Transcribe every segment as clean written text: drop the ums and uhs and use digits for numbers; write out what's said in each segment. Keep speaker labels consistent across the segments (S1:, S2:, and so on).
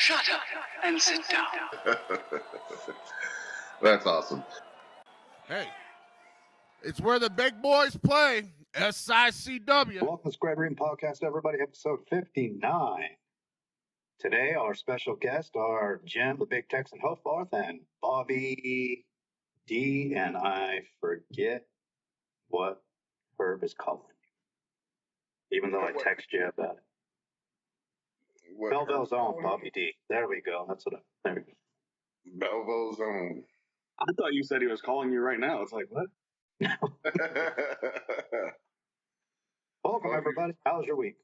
S1: Shut up and sit down.
S2: That's awesome.
S3: Hey, it's where the big boys play. SICW.
S4: Welcome to Square Green Podcast, everybody. Episode 59. Today, our special guests are Jim, the Big Texan Hoffarth, and Bobby D. And I forget what Herb is calling you, even though I text you about it. Belleville's own Bobby D. There we go. That's what there we go.
S2: Belleville's own.
S5: I thought you said he was calling you right now. It's like, what?
S4: Welcome, everybody. How was your week?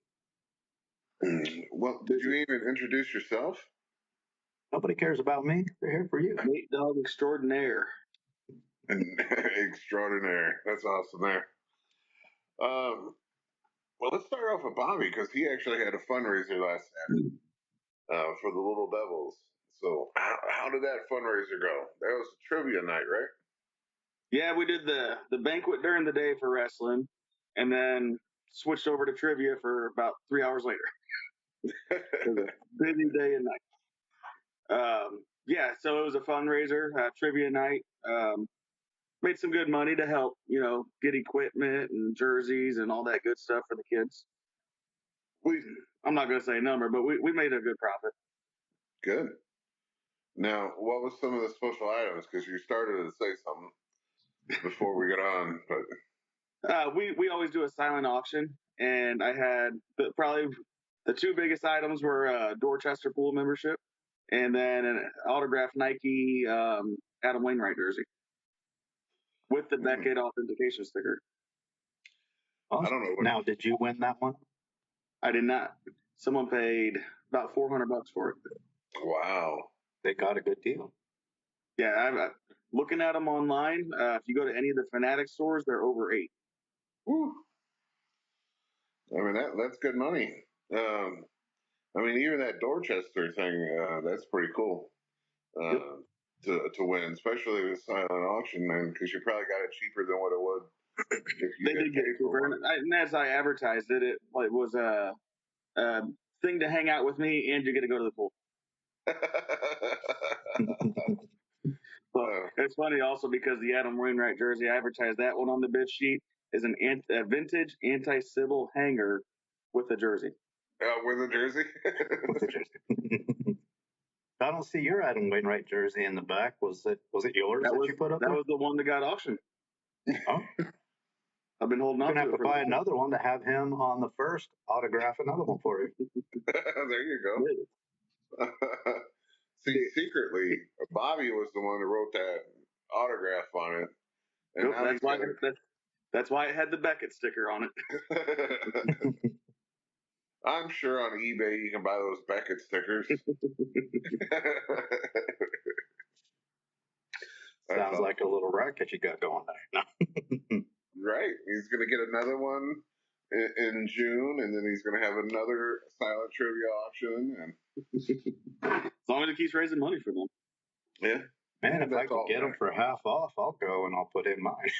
S2: Well, did you even introduce yourself?
S4: Nobody cares about me. They're here for you.
S5: Nate Dog Extraordinaire.
S2: Extraordinaire. That's awesome there. Well, let's start off with Bobby because he actually had a fundraiser last Saturday for the Little Devils. So how did that fundraiser go? That was a trivia night, right?
S5: Yeah, we did the banquet during the day for wrestling, and then switched over to trivia for about 3 hours later. It was a busy day and night. Yeah, so it was a fundraiser, trivia night. Made some good money to help, get equipment and jerseys and all that good stuff for the kids. I'm not going to say a number, but we made a good profit.
S2: Good. Now, what was some of the special items? Because you started to say something before we get on, but
S5: we always do a silent auction, and I had probably the two biggest items were Dorchester pool membership, and then an autographed Nike Adam Wainwright jersey with the Beckett authentication sticker.
S4: Awesome.
S2: I don't know.
S4: Now, did you win that one?
S5: I did not. Someone paid about $400 for it.
S2: Wow.
S4: They got a good deal.
S5: Yeah, I'm looking at them online. If you go to any of the Fanatic stores, they're over $8.
S2: Woo. I mean, that's good money. I mean, even that Dorchester thing, that's pretty cool to win, especially with silent auction, and because you probably got it cheaper than what it would if you
S5: They did get it cheaper, and as I advertised it, it was a thing to hang out with me, and you get to go to the pool. So it's funny also because the Adam Wainwright jersey, I advertised that one on the bid sheet, is a vintage anti-Sybil hanger with a jersey.
S2: With a jersey?
S4: With a jersey. I don't see your Adam Wainwright jersey in the back. Was it yours that you put up
S5: that
S4: there?
S5: was the one that got auctioned.
S4: Oh.
S5: I've been holding on to it.
S4: You're going to have to buy another one to have him on the first, autograph another one for you.
S2: There you go. See, secretly, Bobby was the one that wrote that autograph on it. And
S5: that's why it had the Beckett sticker on it.
S2: I'm sure on eBay you can buy those Beckett stickers.
S4: Sounds like a little racket you got going there.
S2: Right. He's going to get another one in June, and then he's going to have another silent trivia auction. And
S5: as long as it keeps raising money for them.
S2: Yeah.
S4: Man, if I could get them for half off, I'll go and I'll put in mine.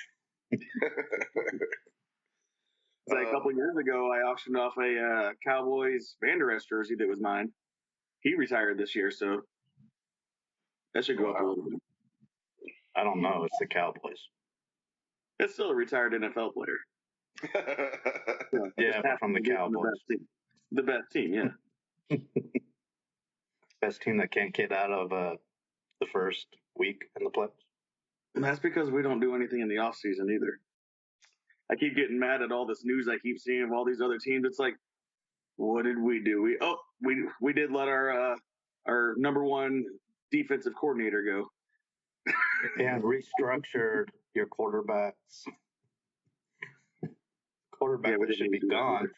S5: A couple years ago, I auctioned off a Cowboys Van Der Esch jersey that was mine. He retired this year, so that should go up a little bit.
S4: I don't know. It's the Cowboys.
S5: It's still a retired NFL player.
S4: Yeah, from the Cowboys.
S5: The best team, yeah.
S4: Best team that can't get out of the first week in the playoffs.
S5: And that's because we don't do anything in the off season either. I keep getting mad at all this news I keep seeing of all these other teams. It's like, what did we do? We did let our number one defensive coordinator go.
S4: And restructured your quarterbacks. Quarterback should be gone.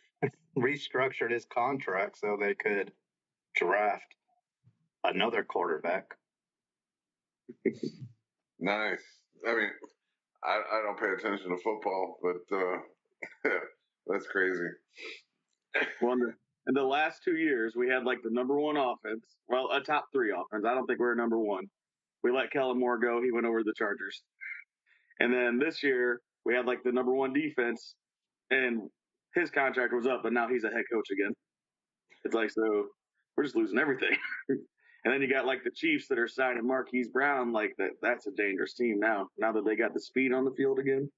S4: Restructured his contract so they could draft another quarterback.
S2: Nice. I mean, I don't pay attention to football, but that's crazy.
S5: Well, in the last 2 years, we had like the number one offense. Well, a top three offense. I don't think we're number one. We let Kellen Moore go. He went over to the Chargers. And then this year, we had like the number one defense, and his contract was up, but now he's a head coach again. It's like, so we're just losing everything. And then you got like the Chiefs that are signing Marquise Brown. Like that's a dangerous team now. Now that they got the speed on the field again.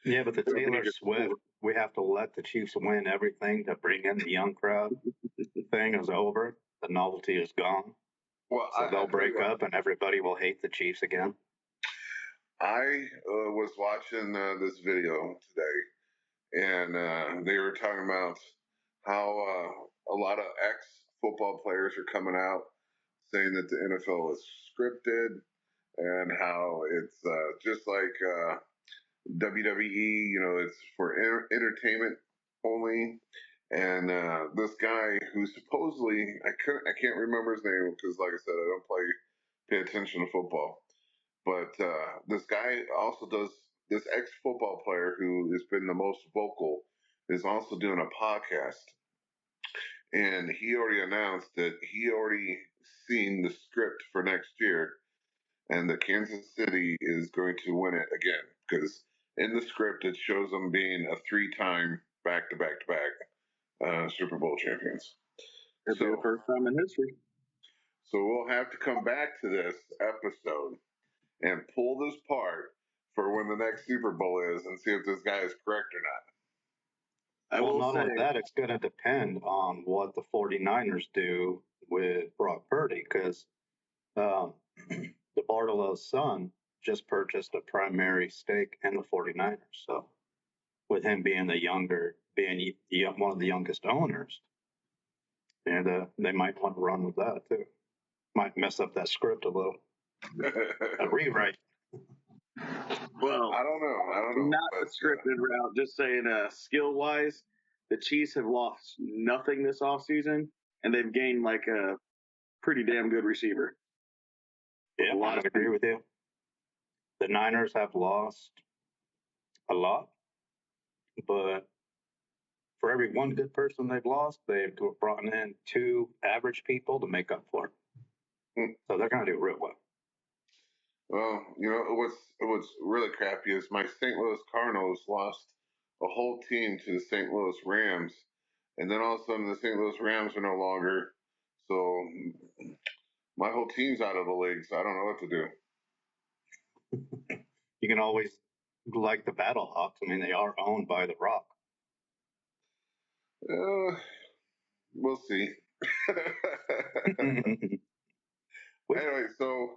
S4: Yeah, but the Taylor Swift, we have to let the Chiefs win everything to bring in the young crowd thing is over. The novelty is gone.
S2: Well,
S4: so they'll break up and everybody will hate the Chiefs again.
S2: I was watching this video today, and they were talking about how a lot of ex-football players are coming out saying that the NFL is scripted and how it's just like WWE, it's for entertainment only. And this guy who supposedly I can't remember his name because, like I said, I don't pay attention to football. But this guy also does, this ex-football player who has been the most vocal is also doing a podcast. And he already announced that he already seen the script for next year and that Kansas City is going to win it again. Because in the script, it shows them being a 3-time back-to-back Super Bowl champions.
S5: It'll be the first time in history.
S2: So we'll have to come back to this episode and pull this part for when the next Super Bowl is and see if this guy is correct or not.
S4: Not only that, it's going to depend on what the 49ers do with Brock Purdy because the Bartolo's son just purchased a primary stake in the 49ers. So with him being one of the youngest owners, and they might want to run with that too. Might mess up that script a little. A rewrite.
S5: Well,
S2: I don't know.
S5: Not the scripted route. Just saying, skill wise, the Chiefs have lost nothing this offseason, and they've gained like a pretty damn good receiver.
S4: Yeah, I agree with you. The Niners have lost a lot, but for every one good person they've lost, they've brought in 2 average people to make up for it. So they're going to do real well.
S2: Well, what's really crappy is my St. Louis Cardinals lost a whole team to the St. Louis Rams, and then all of a sudden the St. Louis Rams are no longer. So my whole team's out of the league, so I don't know what to do.
S4: You can always like the Battlehawks. I mean, they are owned by The Rock.
S2: We'll see. Anyway, so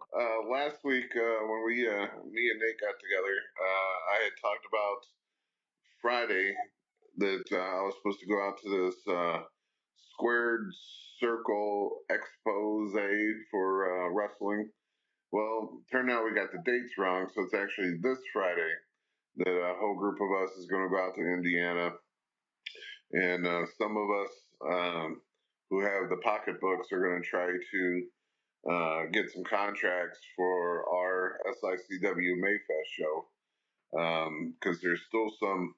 S2: last week when me and Nate got together, I had talked about Friday that I was supposed to go out to this squared circle expose for wrestling. Well, turned out we got the dates wrong, so it's actually this Friday that a whole group of us is going to go out to Indiana. And some of us who have the pocketbooks are going to try to get some contracts for our SICW Mayfest show. Because there's still some,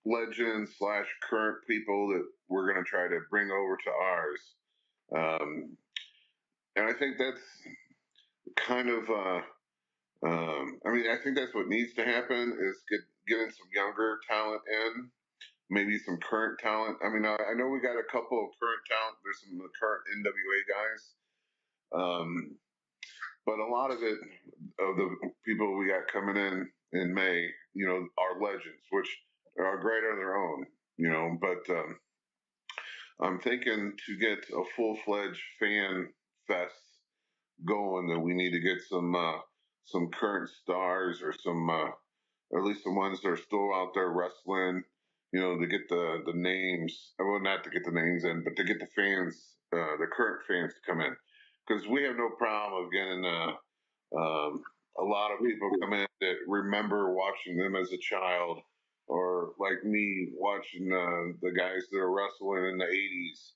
S2: legends / current people that we're going to try to bring over to ours. And I think that's kind of, I think that's what needs to happen is getting some younger talent in, maybe some current talent. I know we got a couple of current talent. There's some current NWA guys. But a lot of the people we got coming in May, are legends, which are great on their own, but I'm thinking to get a full-fledged fan fest going that we need to get some current stars or some, or at least the ones that are still out there wrestling, to get the names, well, not to get the names in, but to get the fans, the current fans to come in. Because we have no problem of getting a lot of people come in that remember watching them as a child, or like me watching the guys that are wrestling in the 80s.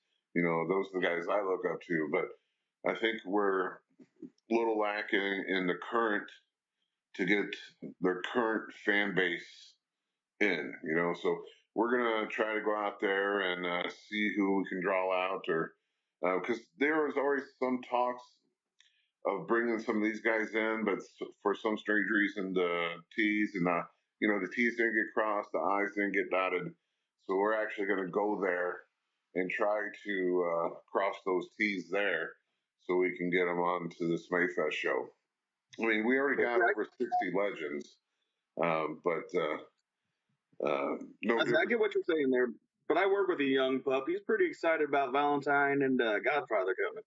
S2: Those are the guys I look up to. But I think we're a little lacking in the current to get their current fan base in. So we're gonna try to go out there and see who we can draw out, or because there was always some talks of bringing some of these guys in, but for some strange reason, the T's and the T's didn't get crossed, the I's didn't get dotted. So we're actually going to go there and try to cross those T's there so we can get them on to this Mayfest show. I mean, we already got over 60 legends, but no
S5: I
S2: difference.
S5: get what you're saying there, but I work with a young pup. He's pretty excited about Valentine and Godfather coming.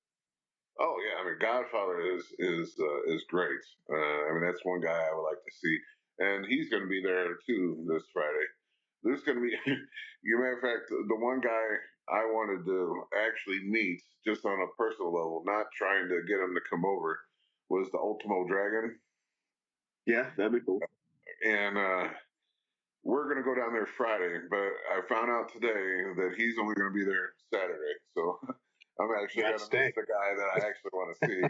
S2: Oh yeah, I mean Godfather is great. I mean that's one guy I would like to see, and he's going to be there too this Friday. There's going to be, you matter of fact, the one guy I wanted to actually meet just on a personal level, not trying to get him to come over, was the Ultimo Dragon.
S5: Yeah, that'd be cool.
S2: And we're going to go down there Friday, but I found out today that he's only going to be there Saturday. So I'm actually going to miss the guy that I actually want to see.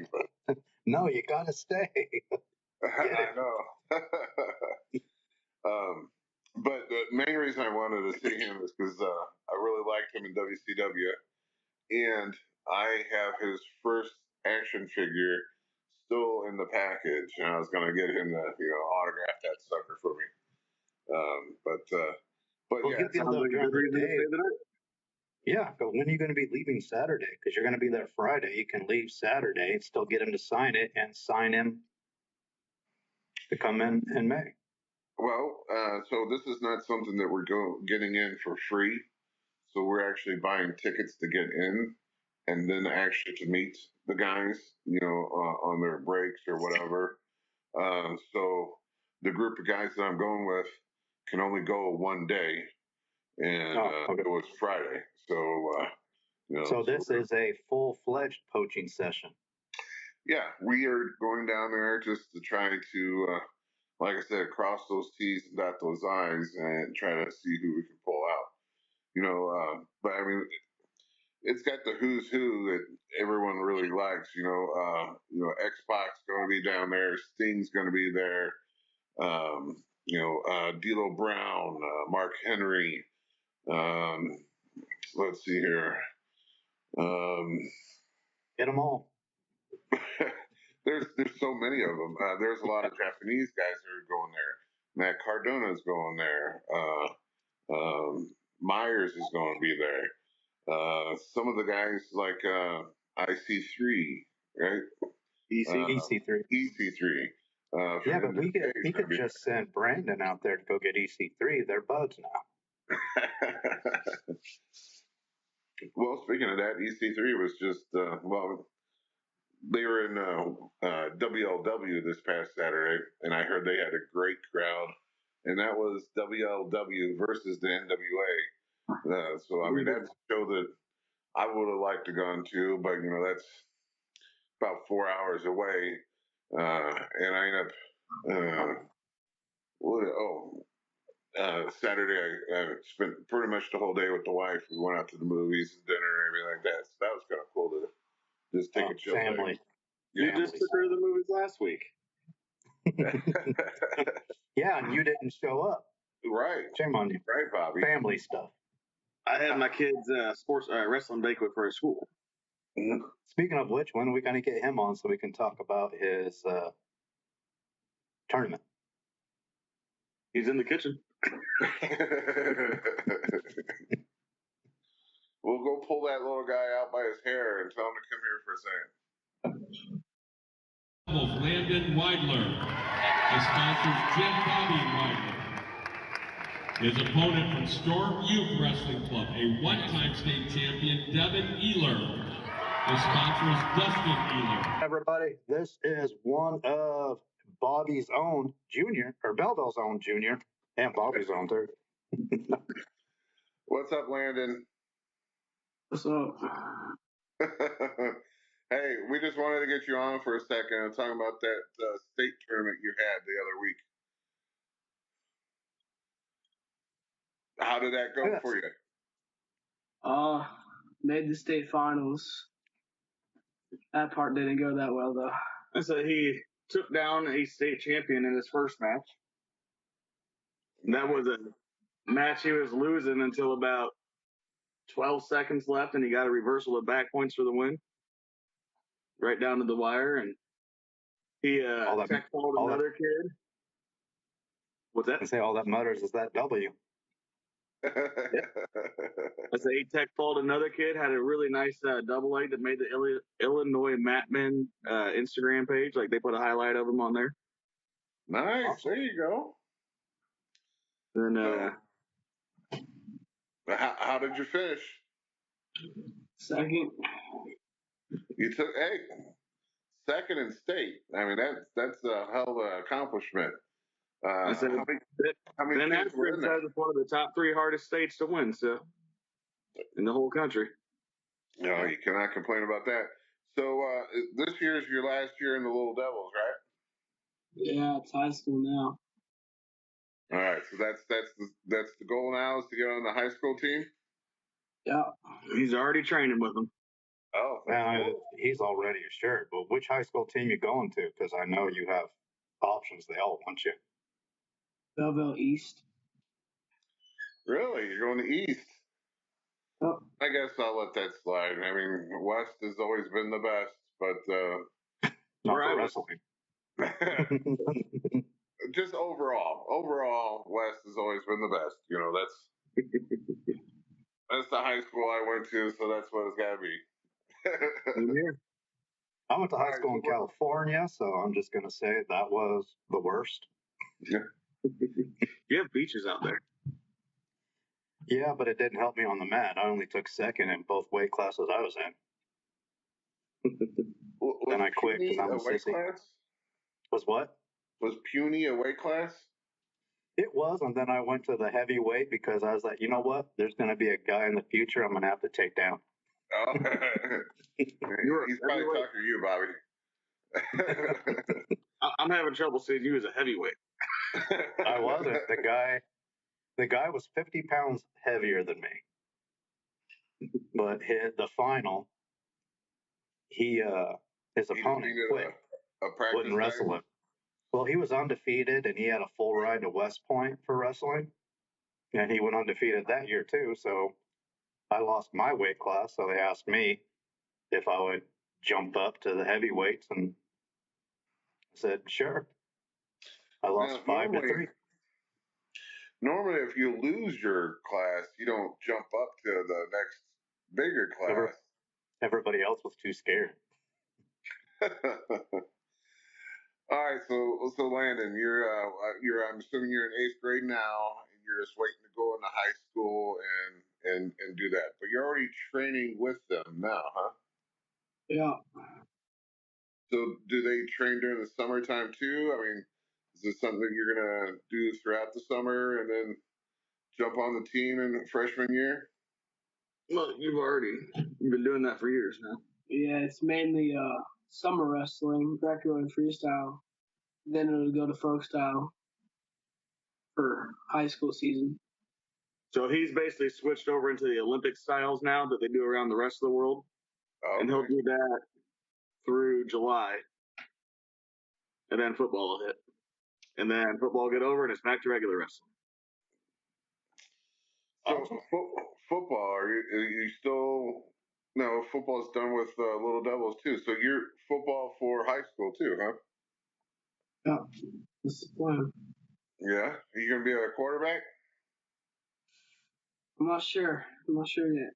S2: But
S4: no, you got to stay.
S2: I know. But the main reason I wanted to see him is because I really liked him in WCW, and I have his first action figure still in the package, and I was going to get him to autograph that sucker for me. But
S4: well,
S2: yeah,
S5: sounds like a good reason to stay the night.
S4: Yeah, but when are you going to be leaving Saturday? Because you're going to be there Friday. You can leave Saturday and still get him to sign it and sign him to come in May.
S2: Well, so this is not something that we're getting in for free. So we're actually buying tickets to get in, and then actually to meet the guys, on their breaks or whatever. So the group of guys that I'm going with can only go one day, and it was Friday. So,
S4: so this is a full-fledged poaching session.
S2: Yeah, we are going down there just to try to, like I said, cross those T's and dot those I's and try to see who we can pull out. But I mean, it's got the who's who that everyone really likes. X-Pac's going to be down there. Sting's going to be there. D'Lo Brown, Mark Henry. Let's see here.
S4: Get them all.
S2: There's so many of them. There's a lot of Japanese guys that are going there. Matt Cardona's going there. Myers is going to be there. Some of the guys like IC3, right?
S4: EC3.
S2: EC3.
S4: Yeah, but we could just send Brandon out there to go get EC3. They're buds now.
S2: Well, speaking of that, EC3 was just they were in WLW this past Saturday, and I heard they had a great crowd, and that was WLW versus the NWA. So I mean, that's a show that I would have liked to gone to, but that's about 4 hours away, and I ended up Saturday I spent pretty much the whole day with the wife. We went out to the movies and dinner and everything like that. So that was kind of cool to just take a chill.
S4: Family.
S5: You just took her to the movies last week.
S4: Yeah, and you didn't show up.
S2: Right.
S4: Shame on you.
S2: Right, Bobby.
S4: Family stuff.
S5: I had my kids' sports wrestling banquet for his school.
S2: Mm-hmm.
S4: Speaking of which, when are we going to get him on so we can talk about his tournament?
S5: He's in the kitchen.
S2: We'll go pull that little guy out by his hair and tell him to come here for a second.
S6: Of Landon Weidler. The sponsor Jim Bobby Weidler. His opponent from Storm Youth Wrestling Club, a one-time state champion, Devin Ealer. The sponsor is Dustin Ealer.
S4: Everybody, this is one of Bobby's own junior, or Belleville's own junior, and Bobby's own third.
S2: What's up, Landon?
S7: What's up?
S2: Hey, we just wanted to get you on for a second and talking about that state tournament you had the other week. How did that go for you?
S7: Made the state finals. That part didn't go that well though.
S5: And so he took down a state champion in his first match. And that was a match he was losing until about 12 seconds left, and he got a reversal of back points for the win. Right down to the wire, and he tech followed another kid. What's that?
S4: I say all that matters is that W.
S5: As the A-Tech fault, another kid had a really nice double leg that made the Illinois Matmen Instagram page. Like they put a highlight of him on there.
S2: Nice.
S4: Awesome.
S2: There you go.
S5: And
S2: How did you finish?
S7: Second.
S2: You took second in state. I mean that's a hell of an accomplishment.
S5: I said,
S2: how many
S5: Ben
S2: kids were in
S5: Askren
S2: there?
S5: says it's one of the top 3 hardest states to win, so in the whole country.
S2: No, you cannot complain about that. So this year is your last year in the Little Devils, right?
S7: Yeah, it's high school now.
S2: All right. So that's the goal now is to get on the high school team.
S7: Yeah.
S5: He's already training with them.
S2: Oh,
S4: He's already assured. But which high school team you going to? Because I know you have options. They all want you.
S7: Belleville East.
S2: really? You're going to East?
S7: Oh,
S2: I guess I'll let that slide. I mean, West has always been the best, but
S4: Not
S5: Where I
S4: for
S5: was.
S4: wrestling.
S2: just overall, West has always been the best. You know, that's the high school I went to, so that's what it's got to be.
S4: I went to high
S2: Alright,
S4: school in
S2: so what-
S4: California, so I'm just going to say that was the worst.
S5: You have beaches out there.
S4: Yeah, but it didn't help me on the mat. I only took second in both weight classes I was in. Then I quit
S2: Puny
S4: because I'm a
S2: weight
S4: sissy.
S2: class?
S4: Was what?
S2: Was puny a weight class?
S4: It was, and then I went to the heavyweight because I was like, you know what? There's going to be a guy in the future I'm going to have to take down.
S2: Oh, he's probably
S5: heavyweight.
S2: talking to you, Bobby.
S5: I'm having trouble seeing you as a heavyweight.
S4: I wasn't. The guy was 50 pounds heavier than me. But the final, his opponent
S2: defeated
S4: quit.
S2: a practice
S4: Wouldn't wrestle
S2: guy?
S4: him. Well, he was undefeated, and he had a full ride to West Point for wrestling. And he went undefeated that year, too. So I lost my weight class. So they asked me if I would jump up to the heavyweights. And I said, sure. I lost
S2: Now,
S4: 5-3.
S2: Normally, if you lose your class, you don't jump up to the next bigger class.
S4: Everybody else was too scared.
S2: All right, so Landon, you're I'm assuming you're in 8th grade now, and you're just waiting to go into high school and do that. But you're already training with them now, huh?
S7: yeah.
S2: So do they train during the summertime too? I mean, is this something that you're gonna do throughout the summer and then jump on the team in freshman year?
S5: Well, you've been doing that for years now.
S7: Yeah, it's mainly summer wrestling, Greco and freestyle. Then it'll go to folk style for high school season.
S5: So he's basically switched over into the Olympic styles now that they do around the rest of the world.
S2: Oh,
S5: And he'll do that through July. And then football will hit. And then football will get over and it's back to regular wrestling.
S2: So football, are you still? No, football's done with Little Devils too. So you're football for high school too, huh?
S7: Yeah, that's the plan.
S2: Yeah. Are you gonna be a quarterback?
S7: I'm not sure yet.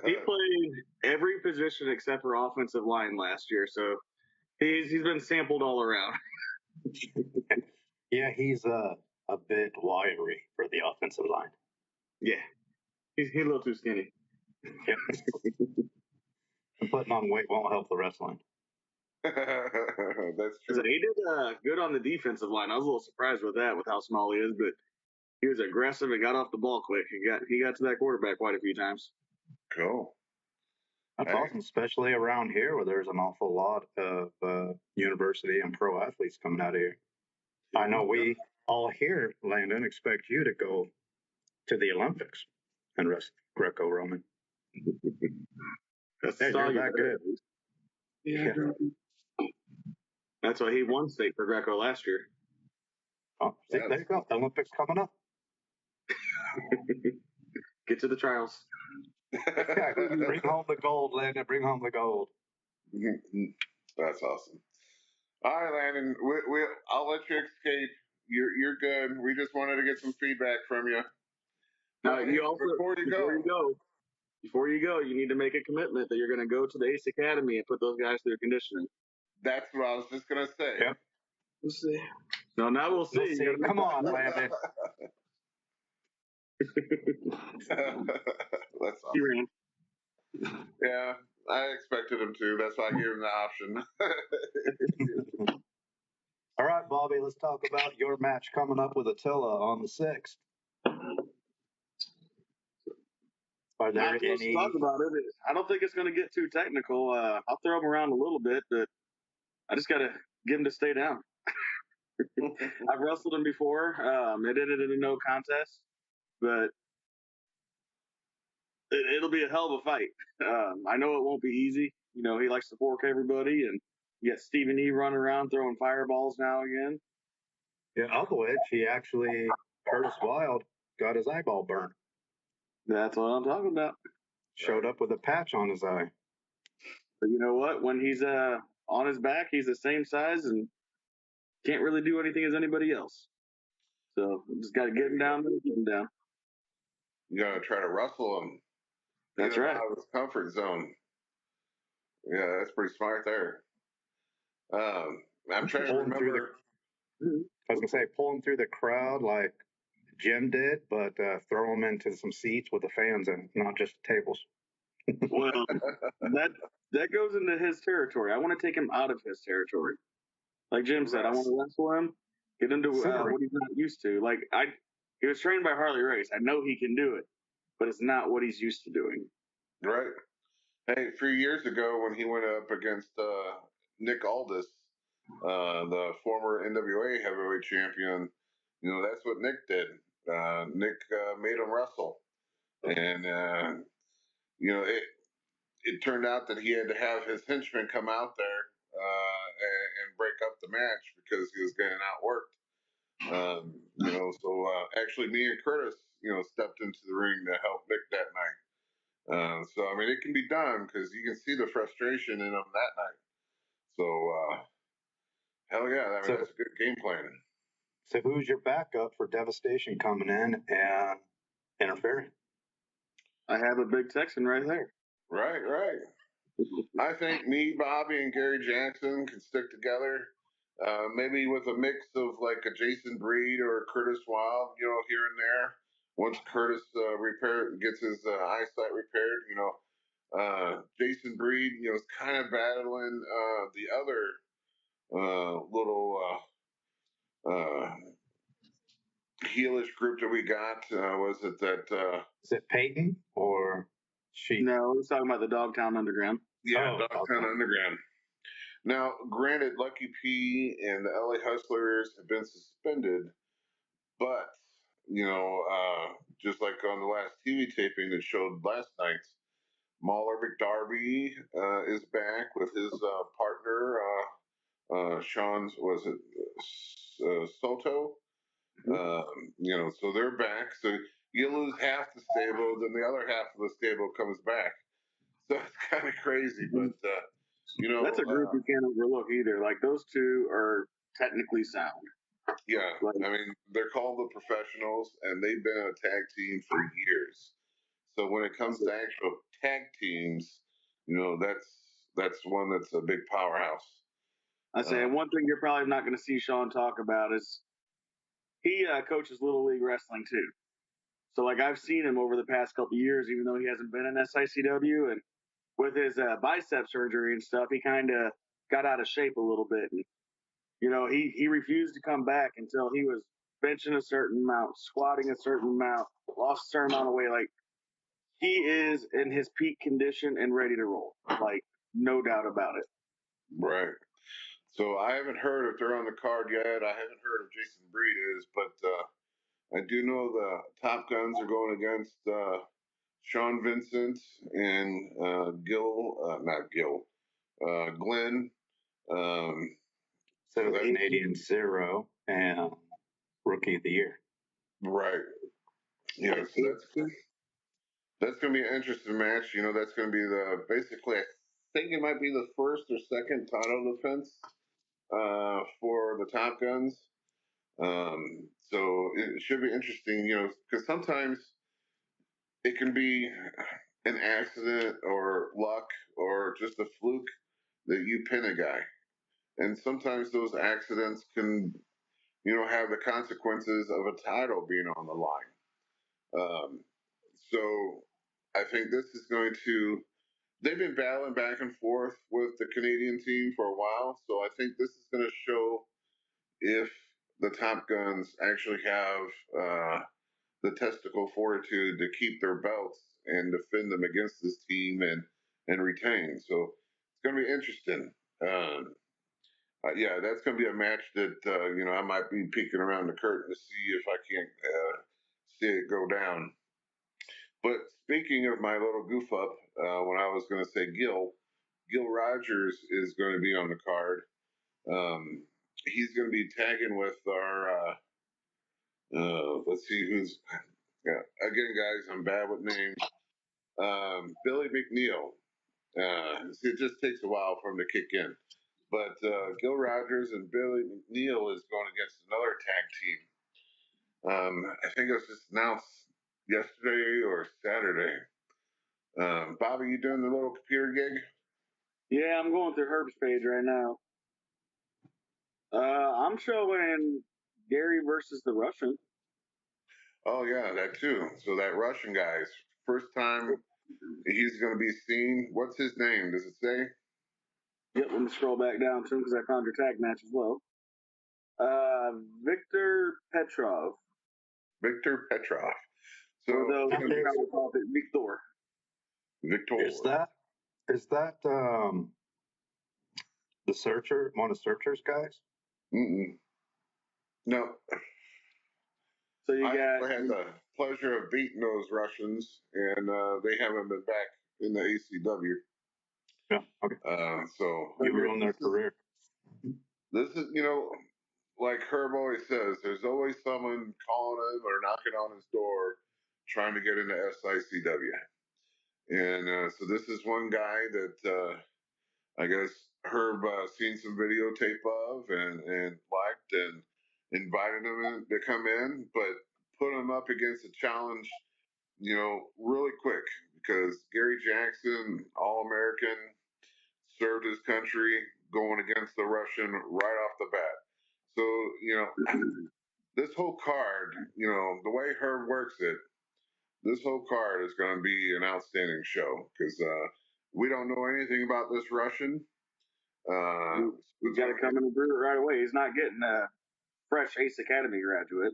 S5: He played every position except for offensive line last year, so he's been sampled all around.
S4: Yeah, he's a bit wiry for the offensive line.
S5: Yeah, he's a little too skinny.
S4: Yep. Putting on weight won't help the wrestling.
S2: That's
S5: So
S2: true.
S5: he did good on the defensive line. I was a little surprised with that, with how small he is, but he was aggressive and got off the ball quick. He got to that quarterback quite a few times.
S2: Cool.
S4: That's
S2: Hey.
S4: awesome, especially around here where there's an awful lot of university and pro athletes coming out of here. I know we all here, Landon, expect you to go to the Olympics and wrestle Greco-Roman.
S5: That's
S4: Yeah,
S5: all
S4: you're
S5: you
S4: that
S5: heard.
S4: good.
S7: Yeah.
S5: That's why he won state for Greco last year.
S4: Oh, see, there you go. Olympics coming up.
S5: Get to the trials.
S4: Bring home the gold, Landon. Bring home the gold.
S2: That's awesome. All right, Landon. I'll let you escape. You're good. We just wanted to get some feedback from you.
S5: Now, you also
S2: before you
S5: go, you need to make a commitment that you're going to go to the Ace Academy and put those guys through conditioning.
S2: That's what I was just gonna say.
S4: Yep.
S7: We'll see.
S5: No, now we'll see.
S4: We'll see. Come on, Landon.
S2: That's
S5: He
S2: awesome.
S5: ran.
S2: Yeah, I expected him to. That's why I gave him the option.
S4: All right, Bobby, let's talk about your match coming up with Attila on the 6th. Are there
S5: Not supposed to
S4: any?
S5: talk about it. I don't think it's going to get too technical. I'll throw him around a little bit, but I just got to get him to stay down. I've wrestled him before. It ended in a no contest, but it'll be a hell of a fight. I know it won't be easy. You know, he likes to fork everybody, and you got Stephen E. running around throwing fireballs now again.
S4: Yeah, of which he actually, Curtis Wild, got his eyeball burned.
S5: That's what I'm talking about.
S4: Showed up with a patch on his eye.
S5: But you know what? When he's on his back, he's the same size and can't really do anything as anybody else. So just got to get him down. Get him down.
S2: You gotta try to wrestle him.
S5: That's
S2: Get him
S5: right.
S2: out of his comfort zone. Yeah, that's pretty smart there. I'm trying to
S4: Pull him through
S2: remember.
S4: I was gonna say, pull him through the crowd like Jim did, but throw him into some seats with the fans and not just tables.
S5: Well, that goes into his territory. I want to take him out of his territory. Like Jim said, I want to wrestle him, get him to what he's not used to. Like he was trained by Harley Race. I know he can do it, but it's not what he's used to doing.
S2: Right. Hey, a few years ago when he went up against Nick Aldis, the former NWA heavyweight champion, you know, that's what Nick did. Nick made him wrestle. And, you know, it turned out that he had to have his henchman come out there and break up the match because he was getting outworked. You know, so actually me and Curtis, you know, stepped into the ring to help Nick that night. So, I mean, it can be done because you can see the frustration in him that night. So, hell yeah, I mean, that's a good game plan.
S4: So who's your backup for Devastation coming in and interfering?
S5: I have a Big Texan right there.
S2: Right. I think me, Bobby, and Gary Jackson can stick together. Maybe with a mix of like a Jason Breed or a Curtis Wild, you know, here and there. Once Curtis gets his eyesight repaired, you know, Jason Breed, you know, is kind of battling the other little heelish group that we got. Was it that?
S4: Is it Peyton or she?
S5: No, he's talking about the Dogtown Underground.
S2: Yeah, Dogtown Underground. Now, granted, Lucky P and the LA Hustlers have been suspended, but, you know, just like on the last TV taping that showed last night, Mauler McDarby is back with his partner, Sean's, was it Soto? You know, so they're back. So you lose half the stable, then the other half of the stable comes back. So it's kind of crazy, but you know,
S5: that's a group you can't overlook either. Like those two are technically sound.
S2: Yeah, I mean, they're called the Professionals, and they've been a tag team for years. So when it comes to actual tag teams, you know, that's one that's a big powerhouse.
S5: I say, and one thing you're probably not going to see Sean talk about is he coaches Little League Wrestling too. So like I've seen him over the past couple of years, even though he hasn't been in SICW, and with his bicep surgery and stuff, he kind of got out of shape a little bit. And, you know, he refused to come back until he was benching a certain amount, squatting a certain amount, lost a certain amount of weight. Like, he is in his peak condition and ready to roll. Like, no doubt about it.
S2: Right. So I haven't heard if they're on the card yet. I haven't heard if Jason Breed is, but I do know the Top Guns are going against Sean Vincent and Glenn.
S4: So the Canadian Zero and Rookie of the Year.
S2: Right. Yeah, so that's going to be an interesting match. You know, that's going to be basically, I think it might be the first or second title defense for the Top Guns. So it should be interesting, you know, because sometimes it can be an accident or luck or just a fluke that you pin a guy. And sometimes those accidents can, have the consequences of a title being on the line. So I think this is going to, they've been battling back and forth with the Canadian team for a while. So I think this is going to show if the Top Guns actually have the testicle fortitude to keep their belts and defend them against this team and retain. So it's going to be interesting. Yeah, that's going to be a match that I might be peeking around the curtain to see if I can't see it go down. But speaking of my little goof up, when I was going to say Gil Rogers is going to be on the card. He's going to be tagging with our. Let's see who's. Again, guys, I'm bad with names. Billy McNeil. It just takes a while for him to kick in. But Gil Rogers and Billy McNeil is going against another tag team. I think it was just announced yesterday or Saturday. Bobby, you doing the little computer gig?
S5: Yeah, I'm going through Herb's page right now. I'm showing Gary versus the Russian.
S2: Oh yeah, that too. So that Russian guy's first time he's going to be seen. What's his name? Does it say?
S5: Yep, let me scroll back down to him because I found your tag match as well. Victor Petrov.
S2: Victor Petrov. So
S5: For those who probably call it Victor.
S2: Victor.
S4: Is that the Searcher, one of Searcher's guys?
S2: Mm-mm. No.
S5: So
S2: I had the pleasure of beating those Russians, and they haven't been back in the ACW.
S4: Yeah. Okay.
S2: So
S4: you ruined their career.
S2: This is, like Herb always says, there's always someone calling him or knocking on his door trying to get into SICW. And so this is one guy that I guess Herb seen some videotape of and liked and invited him to come in, but put him up against a challenge, really quick because Gary Jackson, All-American, served his country going against the Russian right off the bat. So, this whole card, the way Herb works it, this whole card is going to be an outstanding show because we don't know anything about this Russian.
S5: He's got to come in and do it right away. He's not getting a fresh Ace Academy graduate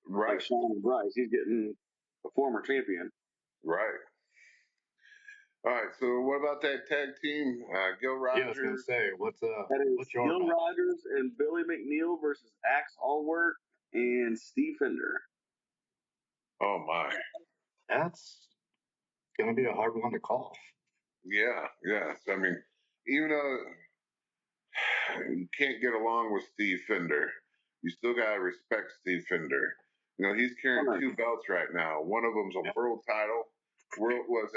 S5: like Sean Bryce. He's getting a former champion.
S2: Right. All right. So what about that tag team? Gil Rogers.
S4: Yeah, I was going to say, what's your
S5: Gil
S4: match?
S5: Rogers and Billy McNeil versus Axe Allwork and Steve Fender.
S2: Oh my.
S4: That's going to be a hard one to call.
S2: Yeah. Yes. I mean, even though you can't get along with Steve Fender, you still gotta respect Steve Fender. He's carrying two belts right now. One of them's a world title. It was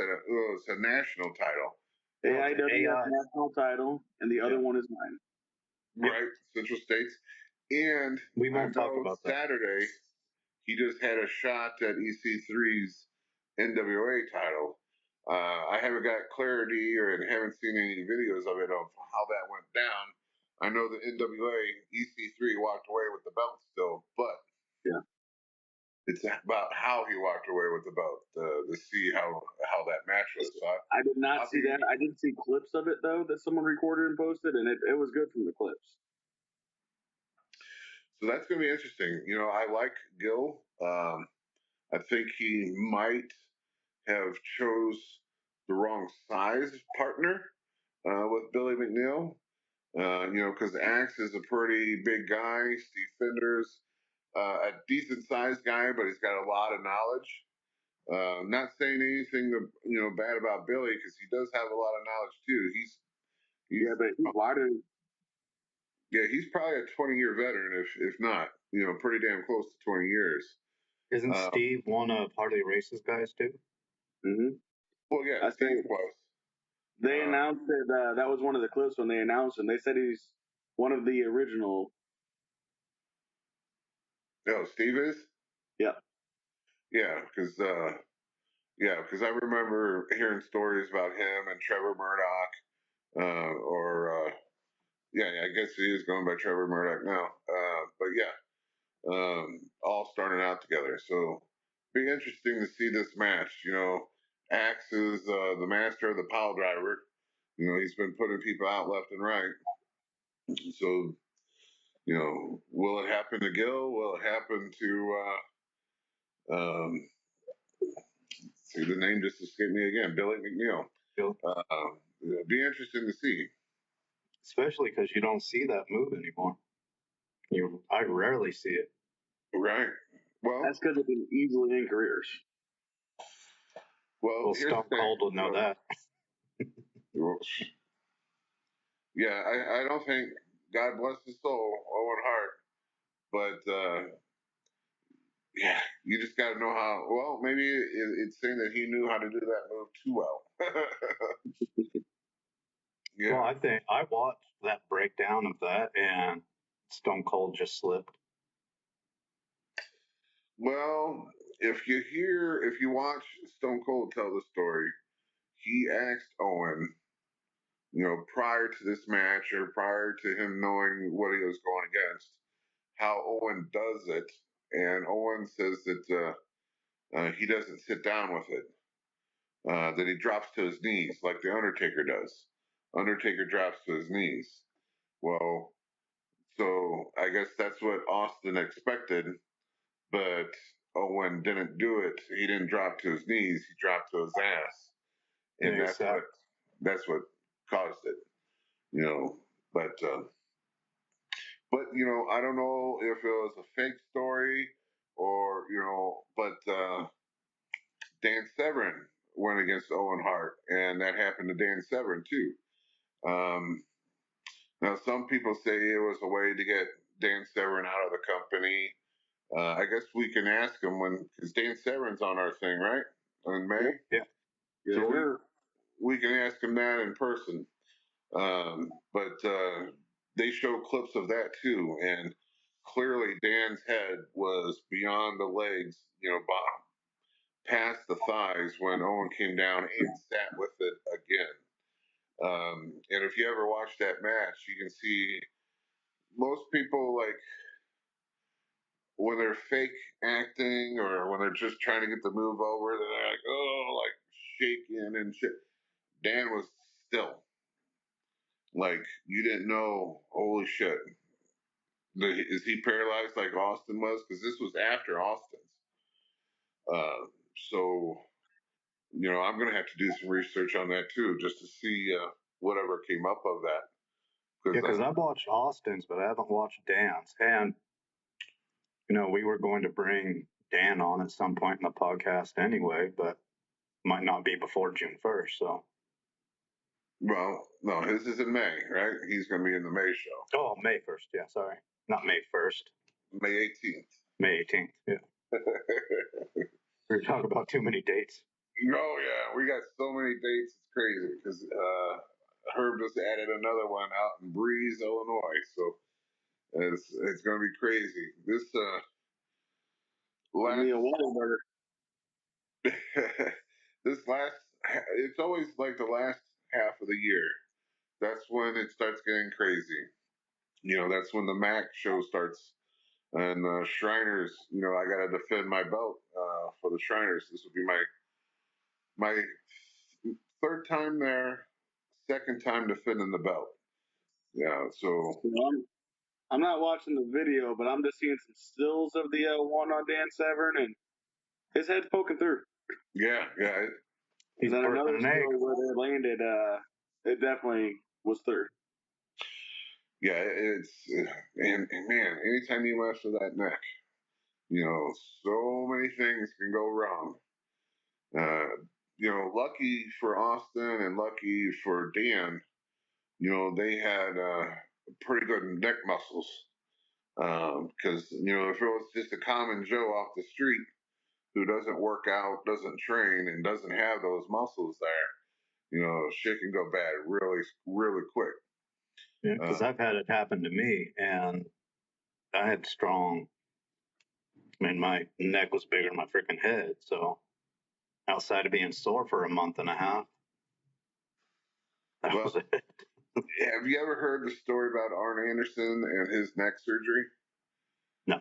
S2: a national title.
S5: AIWF national title, and the other one is mine.
S2: Right, Central States. And
S4: we won't talk about that.
S2: Saturday, he just had a shot at EC3's NWA title. I haven't got clarity or haven't seen any videos of it of how that went down. I know the NWA EC3 walked away with the belt still, but it's about how he walked away with the belt to see how that match was. So
S5: I did not see that. I did see clips of it though that someone recorded and posted, and it was good from the clips.
S2: So that's going to be interesting. I like Gil. I think he might have chose the wrong size partner with Billy McNeil. Because Axe is a pretty big guy. Steve Fender's a decent sized guy, but he's got a lot of knowledge. Not saying anything bad about Billy because he does have a lot of knowledge too.
S5: But he's wider.
S2: Yeah, he's probably a 20-year veteran, if not, pretty damn close to 20 years.
S4: Isn't Steve one of Harley Race's guys too?
S5: Mm-hmm.
S2: Well, yeah, Steve was.
S5: They announced that that was one of the clips when they announced him. They said he's one of the original.
S2: Oh, Steve is?
S5: Yeah.
S2: Yeah, because Yeah, because I remember hearing stories about him and Trevor Murdoch, I guess he is going by Trevor Murdoch now. But yeah, all starting out together. So be interesting to see this match. Axe is the master of the pile driver. He's been putting people out left and right. So, will it happen to Gil? Will it happen to see, the name just escaped me again, Billy McNeil. It'd be interesting to see.
S4: Especially because you don't see that move anymore. I rarely see it.
S2: Right. Well,
S5: That's because it can easily end careers.
S2: Well,
S4: Stone Cold will know that.
S2: Yeah, I don't think, God bless his soul, Owen Hart, but yeah, you just got to know how. Well, maybe it's saying that he knew how to do that move too well. Yeah.
S4: Well, I think I watched that breakdown of that, and Stone Cold just slipped.
S2: Well, if you watch Stone Cold tell the story, he asked Owen, prior to this match or prior to him knowing what he was going against, how Owen does it, and Owen says that he doesn't sit down with it, that he drops to his knees like the Undertaker does. Undertaker drops to his knees. Well, so I guess that's what Austin expected, but Owen didn't do it. He didn't drop to his knees. He dropped to his ass, and that's what caused it. But I don't know if it was a fake story or but Dan Severn went against Owen Hart, and that happened to Dan Severn too. Now, some people say it was a way to get Dan Severn out of the company. I guess we can ask him because Dan Severn's on our thing, right? In May?
S4: Yeah.
S2: So we can ask him that in person. But they show clips of that too. And clearly Dan's head was beyond the legs, past the thighs when Owen came down and sat with it again. And if you ever watch that match, you can see most people, like, when they're fake acting or when they're just trying to get the move over, they're like, oh, like shaking and shit. Dan was still. Like, you didn't know, holy shit. Is he paralyzed like Austin was? Because this was after Austin's. So, I'm going to have to do some research on that too, just to see whatever came up of that.
S4: Yeah, because I've watched Austin's, but I haven't watched Dan's. And, we were going to bring Dan on at some point in the podcast anyway, but might not be before June 1st. So.
S2: Well, no, his is in May, right? He's going to be in the May show.
S4: Oh, May 1st. Yeah, sorry. Not May 1st.
S2: May 18th.
S4: May 18th, yeah. We're talking about too many dates.
S2: Oh, yeah. We got so many dates. It's crazy because Herb just added another one out in Breeze, Illinois. So it's going to be crazy. This it's always like the last half of the year. That's when it starts getting crazy. That's when the MAC show starts. And Shriners, I got to defend my belt for the Shriners. This will be my third time there, second time defending the belt. Yeah, so
S5: I'm not watching the video, but I'm just seeing some stills of the one on Dan Severn, and his head's poking through.
S2: Yeah.
S4: He's
S5: then another
S4: an egg.
S5: where they landed, it definitely was third.
S2: Yeah, and man, anytime you mess with that neck, so many things can go wrong. Lucky for Austin and lucky for Dan, they had pretty good neck muscles. Because, if it was just a common Joe off the street who doesn't work out, doesn't train, and doesn't have those muscles there, shit can go bad really, really quick.
S4: Yeah, because I've had it happen to me, and I had my neck was bigger than my freaking head, so outside of being sore for a month and a half. That was it.
S2: Have you ever heard the story about Arn Anderson and his neck surgery?
S4: No.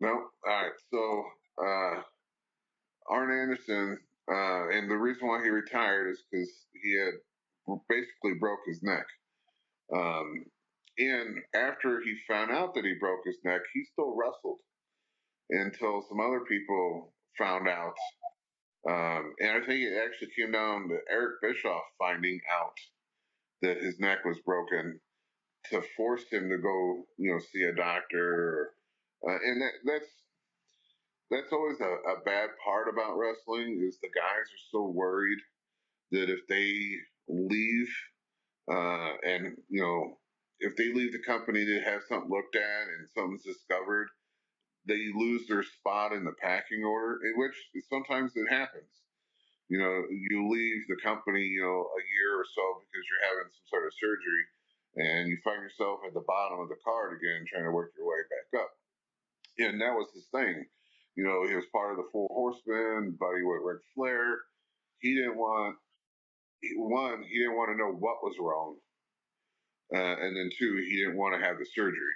S2: No? All right. So, Arn Anderson, and the reason why he retired is because he had basically broke his neck. And after he found out that he broke his neck, he still wrestled until some other people found out. And I think it actually came down to Eric Bischoff finding out that his neck was broken to force him to go, see a doctor. And that's always a bad part about wrestling is the guys are so worried that if they leave, and if they leave the company to have something looked at and something's discovered, they lose their spot in the packing order, which sometimes it happens. You leave the company, a year or so because you're having some sort of surgery, and you find yourself at the bottom of the card again, trying to work your way back up. And that was his thing. He was part of the Four Horsemen, buddy with Ric Flair. He didn't want, he didn't want to know what was wrong. And then two, he didn't want to have the surgery.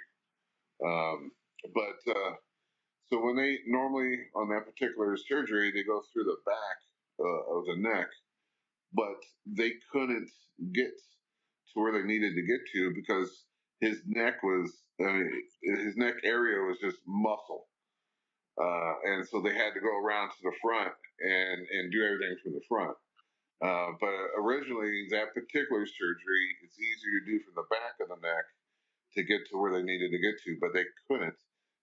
S2: So when they normally on that particular surgery, they go through the back of the neck, but they couldn't get to where they needed to get to because his neck area was just muscle. And so they had to go around to the front and do everything from the front. But originally, that particular surgery, it's easier to do from the back of the neck to get to where they needed to get to, but they couldn't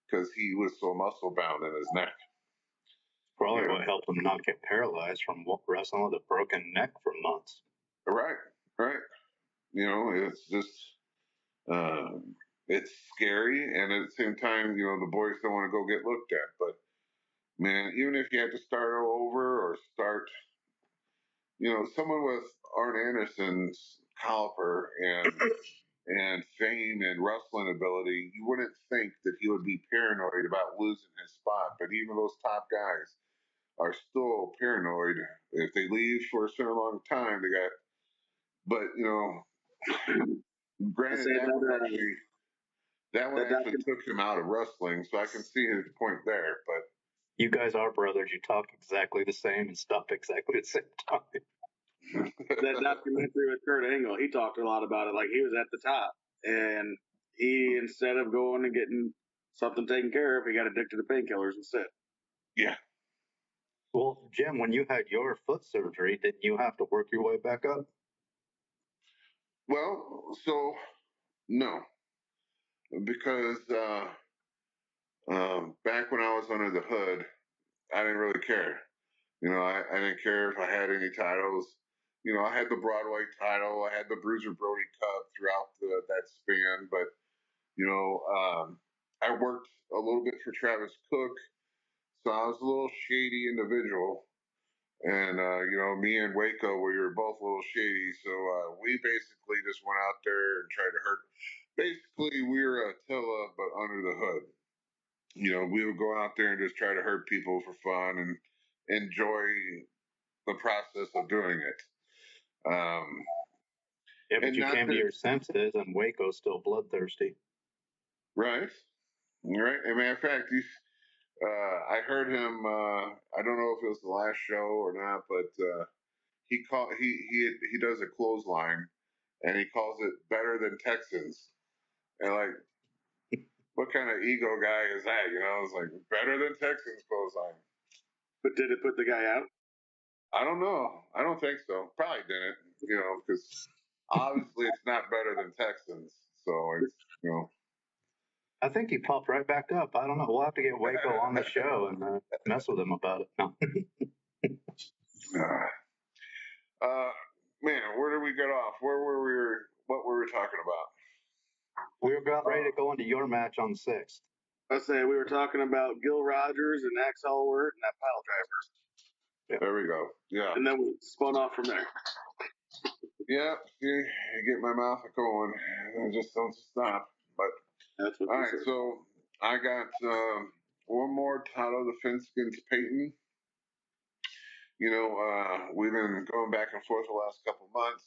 S2: because he was so muscle bound in his neck.
S4: Probably what helped him not get paralyzed from wrestling with a broken neck for months.
S2: Right. It's just, it's scary, and at the same time, the boys don't want to go get looked at. But man, even if you have to start over or start, someone with Arn Anderson's caliber and fame and wrestling ability, you wouldn't think that he would be paranoid about losing his spot. But even those top guys are still paranoid. If they leave for a certain long time, they got. But granted, that one actually took him out of wrestling, so I can see his point there. But
S4: you guys are brothers. You talk exactly the same and stop exactly the same time.
S5: That documentary with Kurt Angle, he talked a lot about it. Like he was at the top, and he instead of going and getting something taken care of, he got addicted to painkillers instead.
S2: Yeah.
S4: Well, Jim, when you had your foot surgery, didn't you have to work your way back up?
S2: Well, so no, because back when I was under the hood, I didn't really care. I didn't care if I had any titles. I had the Broadway title, I had the Bruiser Brody Cup throughout that span, but I worked a little bit for Travis Cook, so I was a little shady individual. And, me and Waco, we were both a little shady. So we basically just went out there and tried to hurt. Basically, we were Attila, but under the hood. We would go out there and just try to hurt people for fun and enjoy the process of doing it.
S4: Yeah, but you came to your senses, and Waco's still bloodthirsty.
S2: Right. Right. As a matter of fact, I heard him. I don't know if it was the last show or not, but he does a clothesline, and he calls it better than Texans. And like, what kind of ego guy is that? It's like better than Texans clothesline.
S5: But did it put the guy out?
S2: I don't know. I don't think so. Probably didn't. Because obviously it's not better than Texans. So it's
S4: I think he popped right back up. I don't know. We'll have to get Waco on the show and mess with him about it. No.
S2: Man, where did we get off? What were we talking about?
S4: We were about ready to go into your match on 6th.
S5: I say we were talking about Gil Rogers and Axe Hallward and that pile driver.
S2: Yeah. There we go. Yeah.
S5: And then we spun off from there.
S2: Yeah, you get my mouth going. I just don't stop. But
S5: that's what.
S2: All right, so I got one more title defense against Peyton, we've been going back and forth the last couple months.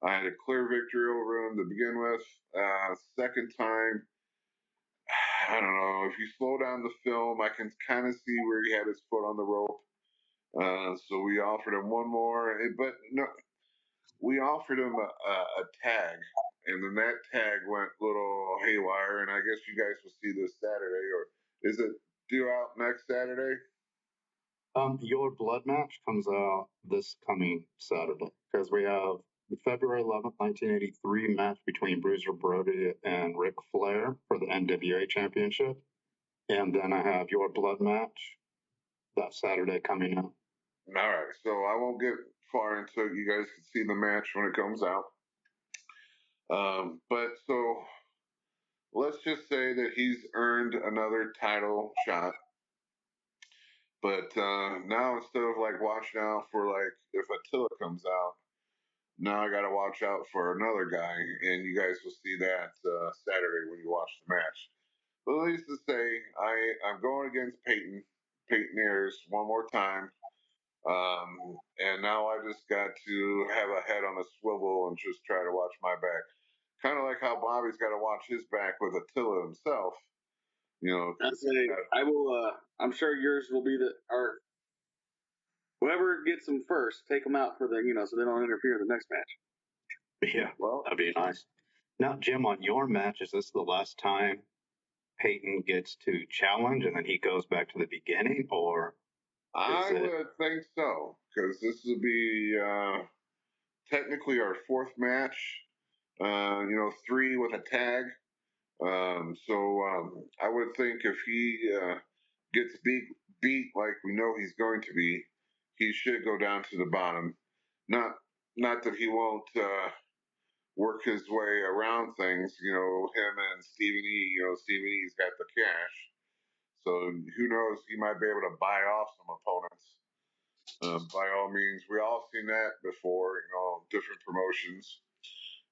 S2: I had a clear victory over him to begin with. Second time, I don't know. If you slow down the film, I can kind of see where he had his foot on the rope. So we offered him one more, but no, we offered him a tag, and then that tag went a little haywire. And I guess you guys will see this Saturday, or is it due out next Saturday?
S4: Your blood match comes out this coming Saturday because we have the February 11th, 1983 match between Bruiser Brody and Ric Flair for the NWA Championship. And then I have your blood match that Saturday coming out.
S2: All right. So I won't get far into it. You guys can see the match when it comes out. But so let's just say that he's earned another title shot. But now instead of like watching out for like if Attila comes out, now I got to watch out for another guy, and you guys will see that Saturday when you watch the match. But at least to say, I'm going against Peyton Ayers one more time, and now I just got to have a head on a swivel and just try to watch my back. Kind of like how Bobby's got to watch his back with Attila himself.
S5: I will. I'm sure yours will be whoever gets them first, take them out for so they don't interfere in the next match.
S4: Yeah,
S2: well,
S4: that'd be nice. Now, Jim, on your match, is this the last time Peyton gets to challenge and then he goes back to the beginning, or?
S2: I would think so, because this will be technically our fourth match. 3 with a tag. I would think if he gets beat like we know he's going to be, he should go down to the bottom. Not that he won't work his way around things. Him and Stephen E. Stephen E's got the cash, so who knows? He might be able to buy off some opponents. By all means, we all seen that before. Different promotions.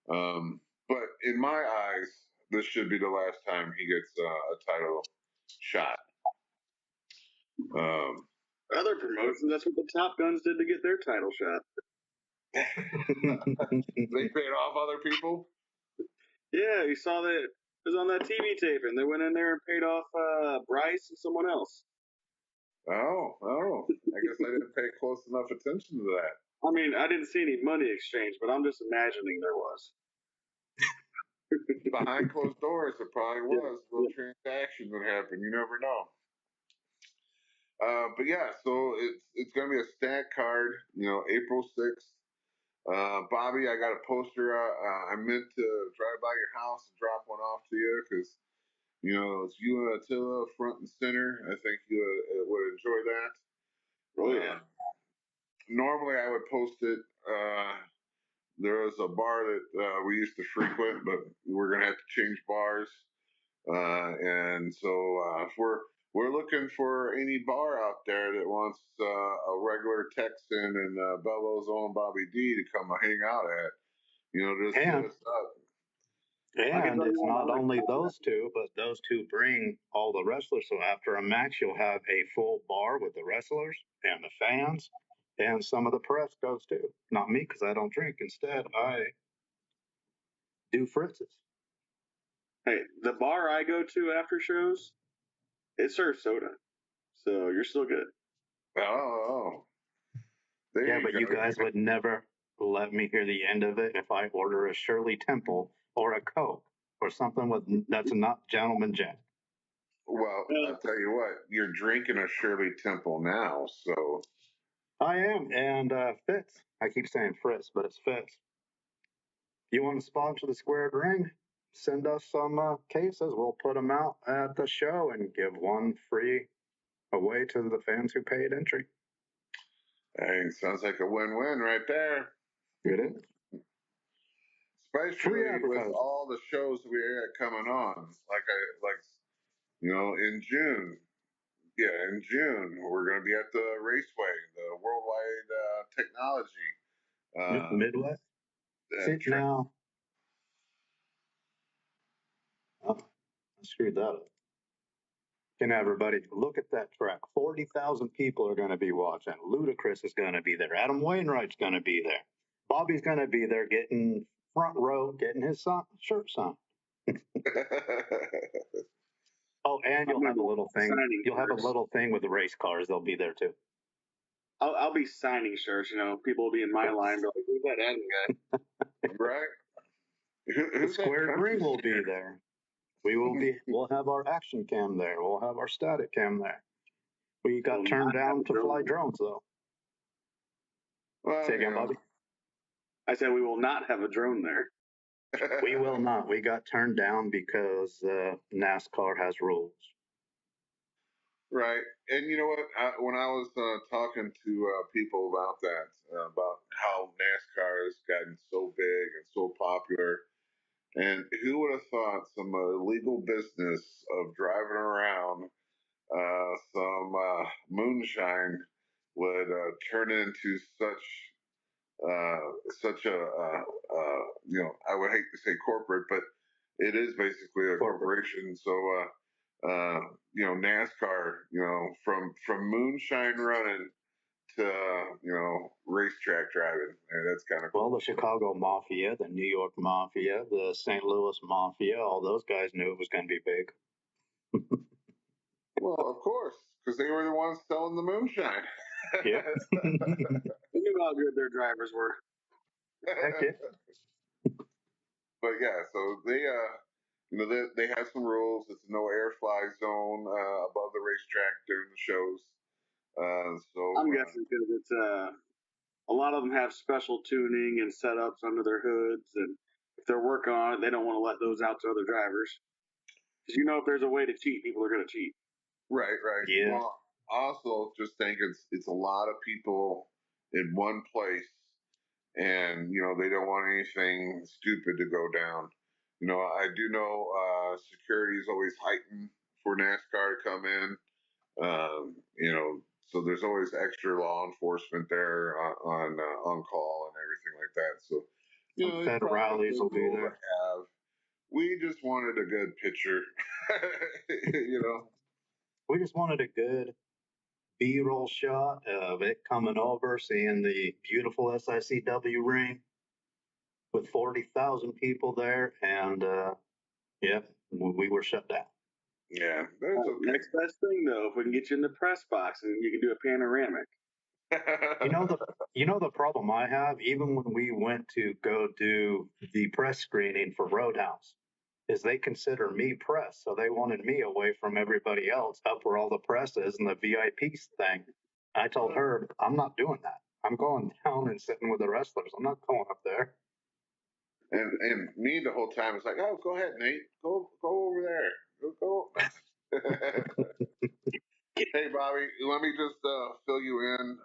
S2: But in my eyes, this should be the last time he gets a title shot.
S5: Other promotions, that's what the Top Guns did to get their title shot.
S2: They paid off other people?
S5: Yeah, you saw that. It was on that TV taping. They went in there and paid off Bryce and someone else.
S2: Oh. I guess I didn't pay close enough attention to that.
S5: I mean, I didn't see any money exchange, but I'm just imagining there was.
S2: Behind closed doors, it probably was a little transaction that happened. You never know. But yeah, so it's going to be a stacked card. April 6th. Bobby, I got a poster. I meant to drive by your house and drop one off to you because it's you and Attila front and center. I think you would enjoy that.
S5: Oh yeah.
S2: Normally, I would post it. There was a bar that we used to frequent, but we're gonna have to change bars. And so if we're looking for any bar out there that wants a regular Texan and Belleville's own Bobby D to come hang out at, just hit us up.
S4: And it's not only those two, but those two bring all the wrestlers. So after a match, you'll have a full bar with the wrestlers and the fans, and some of the press goes too. Not me, because I don't drink. Instead, I do Fritz's.
S5: Hey, the bar I go to after shows, it serves soda, so you're still good.
S2: Oh.
S4: Yeah, but you guys would never let me hear the end of it if I order a Shirley Temple or a Coke or something that's not Gentleman Jack.
S2: Well, I'll tell you what, you're drinking a Shirley Temple now, so.
S4: I am, and Fitz. I keep saying Fritz, but it's Fitz. You want to sponsor the Squared Ring? Send us some cases. We'll put them out at the show and give one free away to the fans who paid entry.
S2: Hey, sounds like a win-win right there.
S4: It is.
S2: Especially with all the shows we got coming on. In June. Yeah, in June, we're going to be at the Raceway, the Worldwide Technology.
S4: Midwest? See, now. Oh, I screwed that up. Can everybody look at that track? 40,000 people are going to be watching. Ludacris is going to be there. Adam Wainwright's going to be there. Bobby's going to be there getting front row, getting his shirt signed. Oh, and you'll have a little thing. You'll have a little thing with the race cars. They'll be there too.
S5: I'll be signing shirts. People will be in my line. Be like, who's that Adam guy?
S2: Right.
S4: The squared ring will be there. We'll have our action cam there. We'll have our static cam there. We got turned down to fly drones though.
S2: Well,
S4: Say again, Bobby.
S5: I said we will not have a drone there.
S4: We will not. We got turned down because NASCAR has rules.
S2: Right. And you know what? When I was talking to people about that, about how NASCAR has gotten so big and so popular, and who would have thought some illegal business of driving around some moonshine would turn into such a I would hate to say corporate, but it is basically a corporation. So NASCAR, from moonshine running to racetrack driving, and that's kind of cool.
S4: Well, the Chicago Mafia, the New York Mafia, the St. Louis Mafia, all those guys knew it was going to be big.
S2: Well, of course, because they were the ones selling the moonshine.
S4: Yeah.
S5: They knew how good their drivers were.
S4: Heck yeah.
S2: But yeah, so they have some rules. It's no air fly zone above the racetrack during the shows.
S5: I'm guessing because it's a lot of them have special tuning and setups under their hoods, and if they're working on it, they don't want to let those out to other drivers. Because if there's a way to cheat, people are going to cheat.
S2: Right.
S4: Yeah.
S2: Well, I also just think it's a lot of people in one place, and they don't want anything stupid to go down. I do know security is always heightened for NASCAR to come in. So there's always extra law enforcement there on call and everything like that. So
S4: federales will be there.
S2: We just wanted a good picture,
S4: We just wanted a good B-roll shot of it coming over, seeing the beautiful SICW ring with 40,000 people there, and we were shut down.
S2: Yeah, that's okay.
S5: Next best thing though, if we can get you in the press box and you can do a panoramic.
S4: The problem I have, even when we went to go do the press screening for Roadhouse, is they consider me press, so they wanted me away from everybody else, up where all the press is and the VIP thing. I told her, I'm not doing that. I'm going down and sitting with the wrestlers. I'm not going up there.
S2: And me the whole time is like, oh, go ahead, Nate. Go over there. Go. Hey, Bobby, let me just fill you in.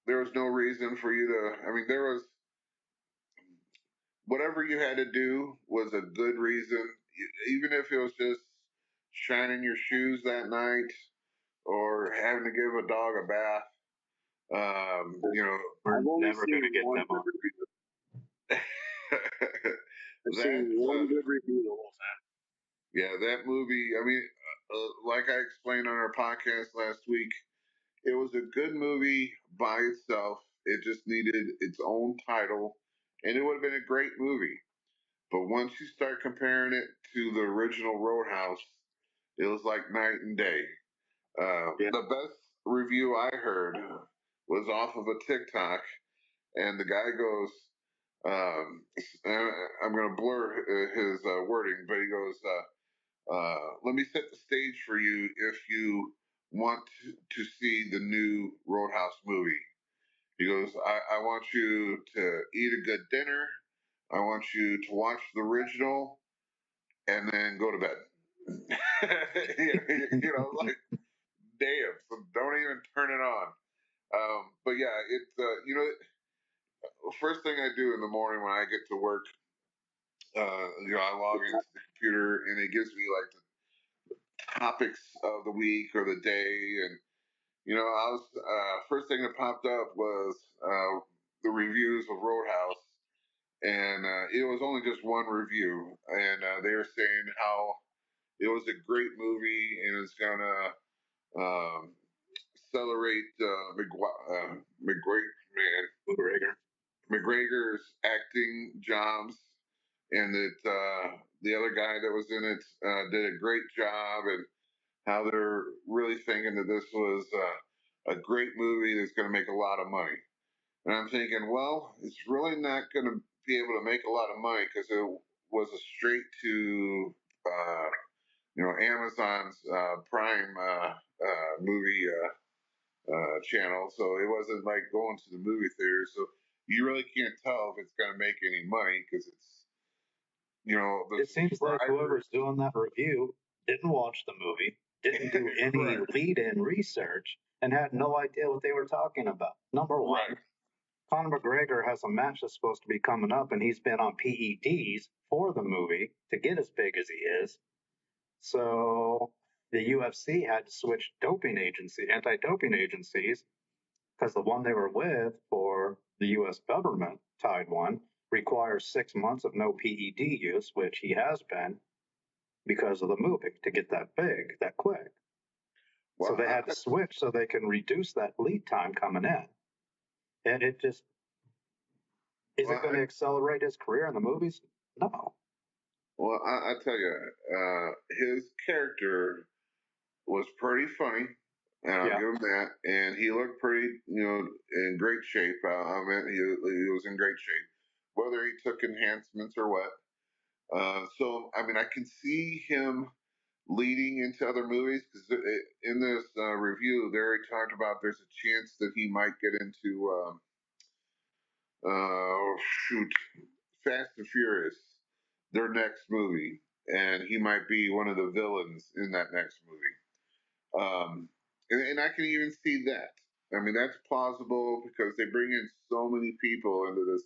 S2: There was no reason for you to. I mean, there was whatever you had to do was a good reason, even if it was just shining your shoes that night or having to give a dog a bath.
S4: We're never going to get them on.
S5: I've seen one good review the whole time.
S2: Yeah, that movie. I mean, like I explained on our podcast last week, it was a good movie by itself. It just needed its own title, and it would have been a great movie. But once you start comparing it to the original Roadhouse, it was like night and day. The best review I heard was off of a TikTok, and the guy goes, I'm going to blur his wording, but he goes, let me set the stage for you if you want to see the new Roadhouse movie. He goes, I want you to eat a good dinner. I want you to watch the original and then go to bed. Like, damn, so don't even turn it on. But yeah, it's, first thing I do in the morning when I get to work, I log into the computer and it gives me like the topics of the week or the day. And, I was, first thing that popped up was the reviews of Roadhouse. and it was only just one review, and they were saying how it was a great movie and it's gonna celebrate McGregor's acting jobs, and that the other guy that was in it did a great job, and how they're really thinking that this was a great movie that's going to make a lot of money. And I'm thinking, well, it's really not going to be able to make a lot of money because it was a straight to Amazon's Prime movie channel, so it wasn't like going to the movie theater. So you really can't tell if it's going to make any money because it's
S4: it seems like whoever's doing that review didn't watch the movie, didn't do any lead-in research, and had no idea what they were talking about. Number one, Conor McGregor has a match that's supposed to be coming up, and he's been on PEDs for the movie to get as big as he is. So the UFC had to switch anti-doping agencies, because the one they were with for the U.S. government, tied one, requires 6 months of no PED use, which he has been because of the movie to get that big, that quick. Well, so they had to switch so they can reduce that lead time coming in. And it just, is it going to accelerate his career in the movies? No.
S2: Well, I tell you, his character was pretty funny, and I'll give him that. And he looked pretty, in great shape. I mean, he was in great shape, whether he took enhancements or what. So, I mean, I can see him leading into other movies because in this review, they already talked about there's a chance that he might get into, Fast and Furious, their next movie, and he might be one of the villains in that next movie. And I can even see that. I mean, that's plausible because they bring in so many people into this.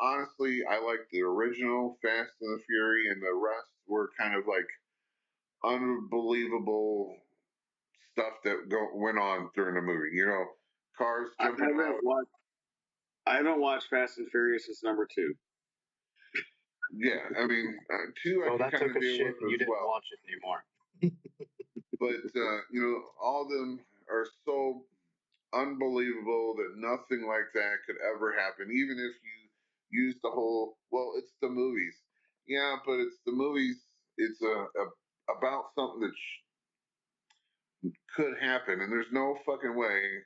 S2: Honestly, I like the original Fast and the Fury, and the rest were kind of like unbelievable stuff that went on during the movie. Cars jumping out.
S5: I haven't watched Fast and Furious since number 2.
S2: Yeah, I mean, 2
S4: so
S2: I
S4: that
S2: can
S4: took
S2: kind of
S4: a
S2: deal
S4: shit
S2: with
S4: and you
S2: as
S4: didn't
S2: well.
S4: watch it anymore.
S2: But all of them are so unbelievable that nothing like that could ever happen. Even if you use the whole, well, it's the movies. Yeah, but it's the movies. It's about something that could happen, and there's no fucking way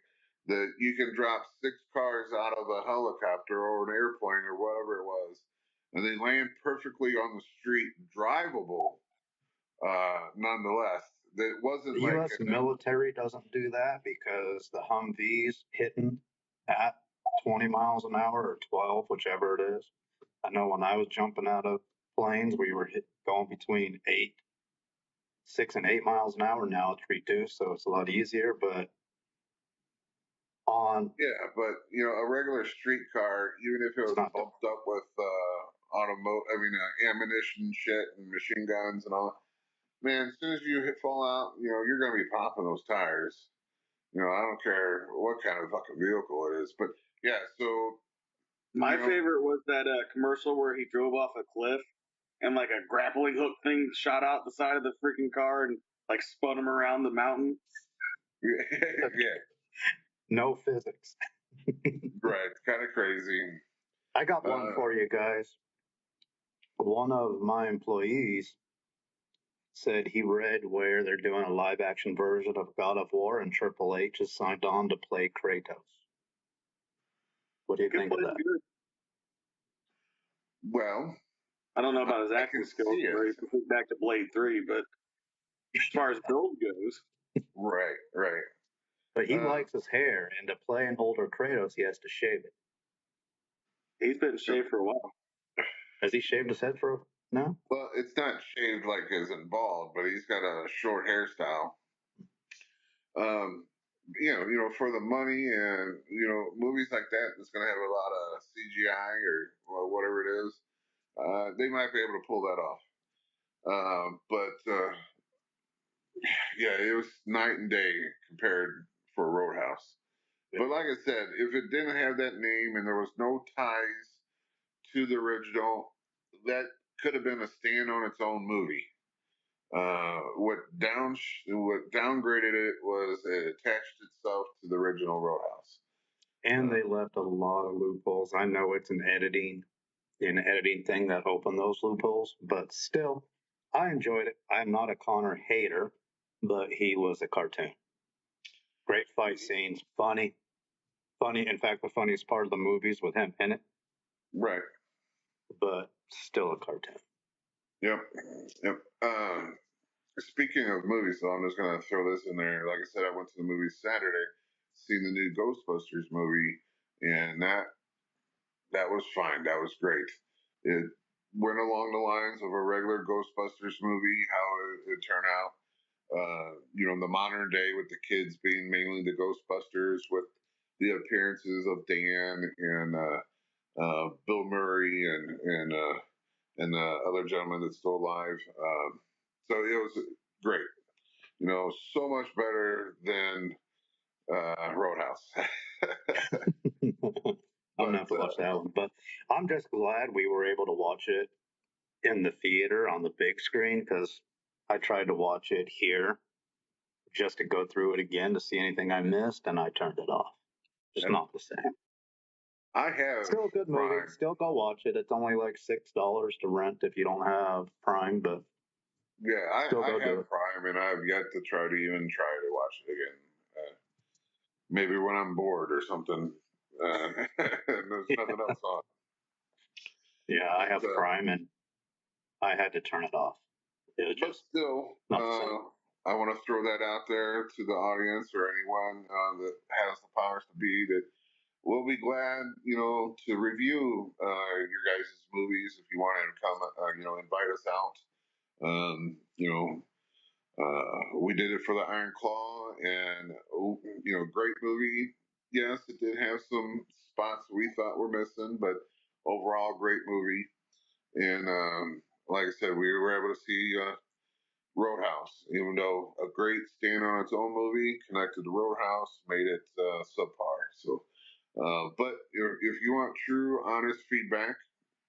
S2: that you can drop 6 cars out of a helicopter or an airplane or whatever it was, and they land perfectly on the street, drivable. Nonetheless, that wasn't
S4: the
S2: like
S4: U.S. military doesn't do that because the Humvees hitting at 20 miles an hour or 12, whichever it is. I know when I was jumping out of planes, we were going between 6 and 8 miles an hour. Now it's reduced, so it's a lot easier. But
S2: a regular street car, even if it was pumped up with ammunition, shit, and machine guns and all that. Man, as soon as you fall out, you're going to be popping those tires. I don't care what kind of fucking vehicle it is. But, yeah, so...
S5: My favorite was that commercial where he drove off a cliff and, like, a grappling hook thing shot out the side of the freaking car and, like, spun him around the mountain.
S2: Yeah.
S4: No physics.
S2: Right. Kind of crazy.
S4: I got one for you guys. One of my employees said he read where they're doing a live action version of God of War and Triple H is signed on to play Kratos. What do you think of that?
S5: Good.
S2: Well,
S5: I don't know about his acting skills. Or he can think back to Blade 3, but as far as build goes.
S2: Right.
S4: But he likes his hair, and to play an older Kratos, he has to shave it.
S5: He's been shaved for a while.
S4: Has he shaved his head for now?
S2: Well, it's not shaved like as in bald, but he's got a short hairstyle. For the money and movies like that that's going to have a lot of CGI or whatever it is, they might be able to pull that off. It was night and day compared for Roadhouse. But like I said, if it didn't have that name and there was no ties to the original. That could have been a stand on its own movie. What downgraded it was it attached itself to the original Roadhouse.
S4: And they left a lot of loopholes. I know it's an editing thing that opened those loopholes, but still, I enjoyed it. I'm not a Connor hater, but he was a cartoon. Great fight scenes, funny. In fact, the funniest part of the movies with him in it,
S2: Right.
S4: but still a cartoon.
S2: Yep. Speaking of movies, though, I'm just going to throw this in there. Like I said, I went to the movies Saturday, seen the new Ghostbusters movie, and that was fine. That was great. It went along the lines of a regular Ghostbusters movie, how it turned out. The modern day with the kids being mainly the Ghostbusters, with the appearances of Dan and Bill Murray and the other gentleman that's still alive. So it was great. So much better than Roadhouse.
S4: I'm gonna have to watch that one, but I'm just glad we were able to watch it in the theater on the big screen, because I tried to watch it here just to go through it again to see anything I missed, and I turned it off. It's not the same.
S2: I have
S4: Still a good movie.
S2: Prime.
S4: Still go watch it. It's only like $6 to rent if you don't have Prime, but
S2: Yeah, I
S4: still go do
S2: have
S4: it.
S2: Prime, and I've yet to try to watch it again. Maybe when I'm bored or something. And there's nothing else on.
S4: Yeah, I have Prime, and I had to turn it off. It was
S2: But
S4: just
S2: still,
S4: not the same.
S2: I want to throw that out there to the audience or anyone that has the powers to be, that we'll be glad, to review your guys' movies if you want to come, invite us out. We did it for the Iron Claw, and great movie. Yes, it did have some spots we thought were missing, but overall, great movie. And like I said, we were able to see Roadhouse, even though a great stand on its own movie connected to Roadhouse made it subpar. So, but if you want true, honest feedback,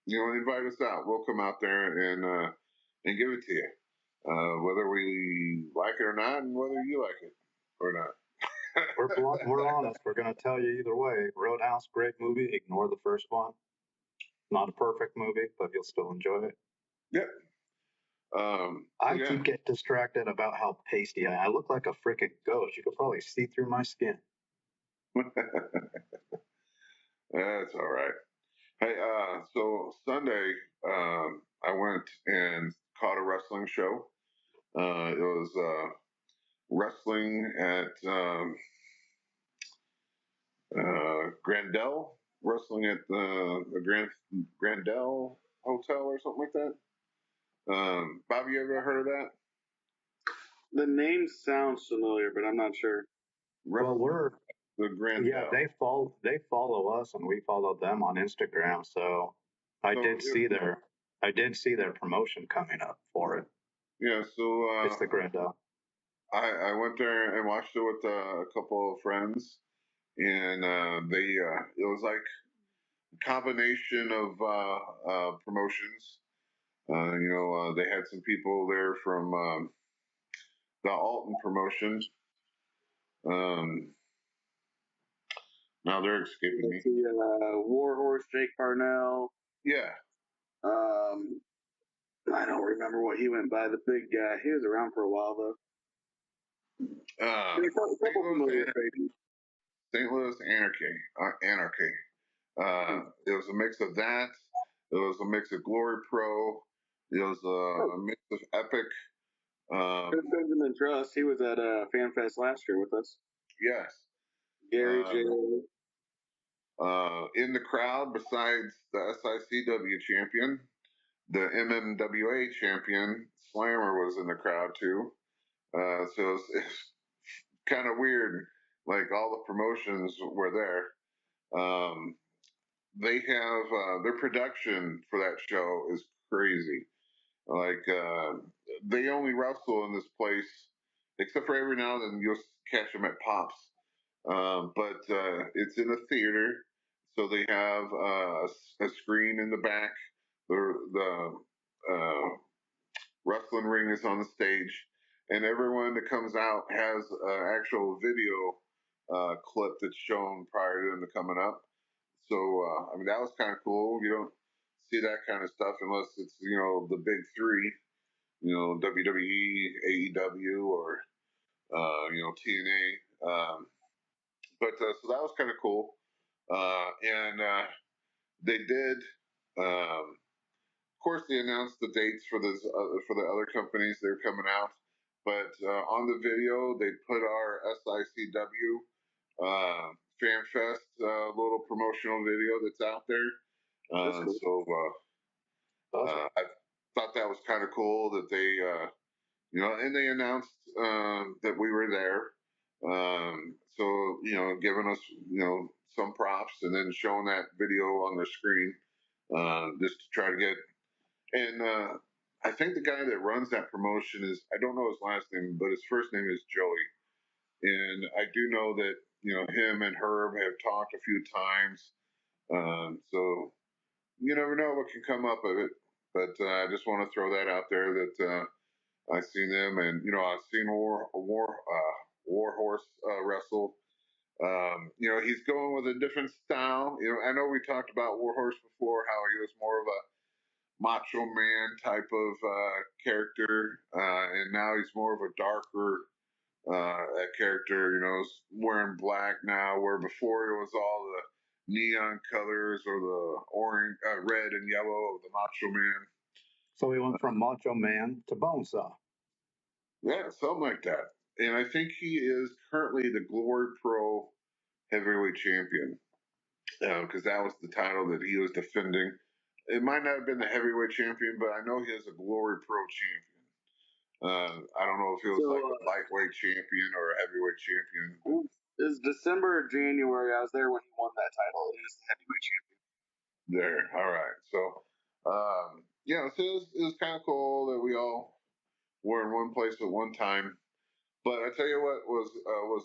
S2: invite us out. We'll come out there and give it to you. Whether we like it or not, and whether you like it or not.
S4: We're honest. We're going to tell you either way. Roadhouse, great movie. Ignore the first one. Not a perfect movie, but you'll still enjoy it.
S2: Yep.
S4: I keep getting distracted about how pasty I look like a freaking ghost. You could probably see through my skin.
S2: That's all right. Hey, so Sunday, I went and caught a wrestling show. It was wrestling at Grandel, wrestling at the Grandel Hotel or something like that. Bobby, you ever heard of that?
S5: The name sounds familiar, but I'm not sure.
S4: Well, we're
S2: the Grandel.
S4: Yeah, they follow us, and we follow them on Instagram. So I did see their promotion coming up for it.
S2: Yeah, so
S4: it's the Grandel.
S2: I went there and watched it with a couple of friends, and it was like a combination of promotions. They had some people there from the Alton promotion. Now they're escaping me.
S5: Warhorse, Jake Parnell.
S2: Yeah.
S5: I don't remember what he went by. The big guy. He was around for a while though.
S2: St. Louis Anarchy. It was a mix of that. It was a mix of Glory Pro. It was a mix of Epic.
S5: Benjamin Trust. He was at FanFest last year with us.
S2: Yes.
S5: Gary J.
S2: In the crowd, besides the SICW champion, the MMWA champion, Slammer, was in the crowd too. So it's kind of weird. Like all the promotions were there. They have their production for that show is crazy. Like they only wrestle in this place, except for every now and then you'll catch them at Pops. But it's in a theater, So they have a screen in the back. The wrestling ring is on the stage, and everyone that comes out has an actual video clip that's shown prior to them coming up. So I mean, that was kind of cool. You don't see that kind of stuff unless it's the big three, WWE, AEW, or TNA. But so that was kind of cool, and they did. Of course, they announced the dates for for the other companies that are coming out. But on the video, they put our SICW Fan Fest little promotional video that's out there.
S5: Cool.
S2: So I thought that was kind of cool that they, and they announced that we were there. So giving us some props and then showing that video on the screen just to try to get. And I think the guy that runs that promotion I don't know his last name, but his first name is Joey. And I do know that him and Herb have talked a few times. So you never know what can come up of it. But I just want to throw that out there that I've seen them, and I've seen Warhorse wrestle. He's going with a different style. I know we talked about Warhorse before, how he was more of a macho man type of character, and now he's more of a darker character. Wearing black now, where before it was all the neon colors or the orange, red and yellow of the Macho Man.
S4: So we went from Macho Man to Bonesaw.
S2: Yeah, something like that. And I think he is currently the Glory Pro Heavyweight Champion, because that was the title that he was defending. It might not have been the Heavyweight Champion, but I know he is a Glory Pro Champion. I don't know if he was like a lightweight champion or a heavyweight champion.
S5: It was December or January. I was there when he won that title. He was the heavyweight champion.
S2: There, all right. So, so it was kind of cool that we all were in one place at one time. But I tell you what was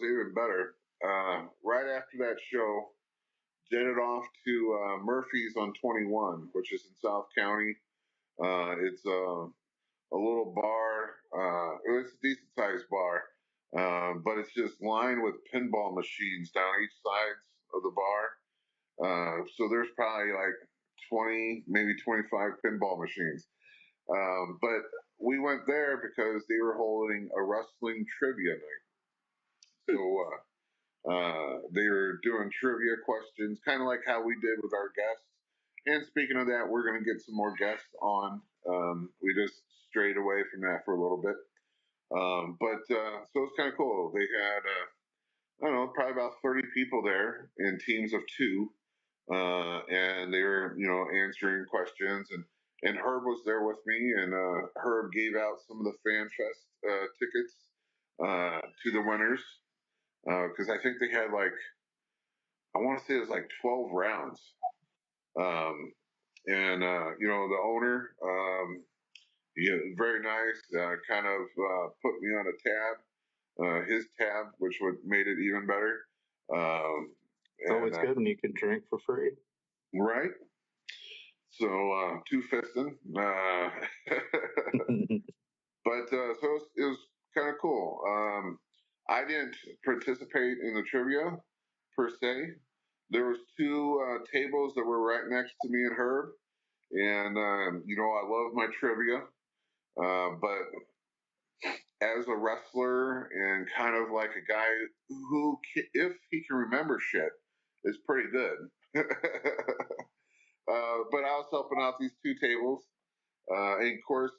S2: even better. Right after that show, jetted off to Murphy's on 21, which is in South County. It's a little bar. It's a decent sized bar, but it's just lined with pinball machines down each sides of the bar. So there's probably like 20, maybe 25 pinball machines. But we went there because they were holding a wrestling trivia night. So they were doing trivia questions, kind of like how we did with our guests. And speaking of that, we're going to get some more guests on. We just strayed away from that for a little bit. So it's kind of cool. They had, I don't know, probably about 30 people there in teams of two. And they were, answering questions. And Herb was there with me. And Herb gave out some of the Fan Fest tickets to the winners. Because I think they had I want to say it was like 12 rounds. The owner, he was very nice, kind of put me on a tab, his tab, which made it even better.
S4: It's always good when you can drink for free.
S2: Right. So, two fisting. But so it was kind of cool. I didn't participate in the trivia per se. There was two tables that were right next to me and Herb, and I love my trivia, but as a wrestler and kind of like a guy who, if he can remember shit, is pretty good. But I was helping out these two tables. And of course,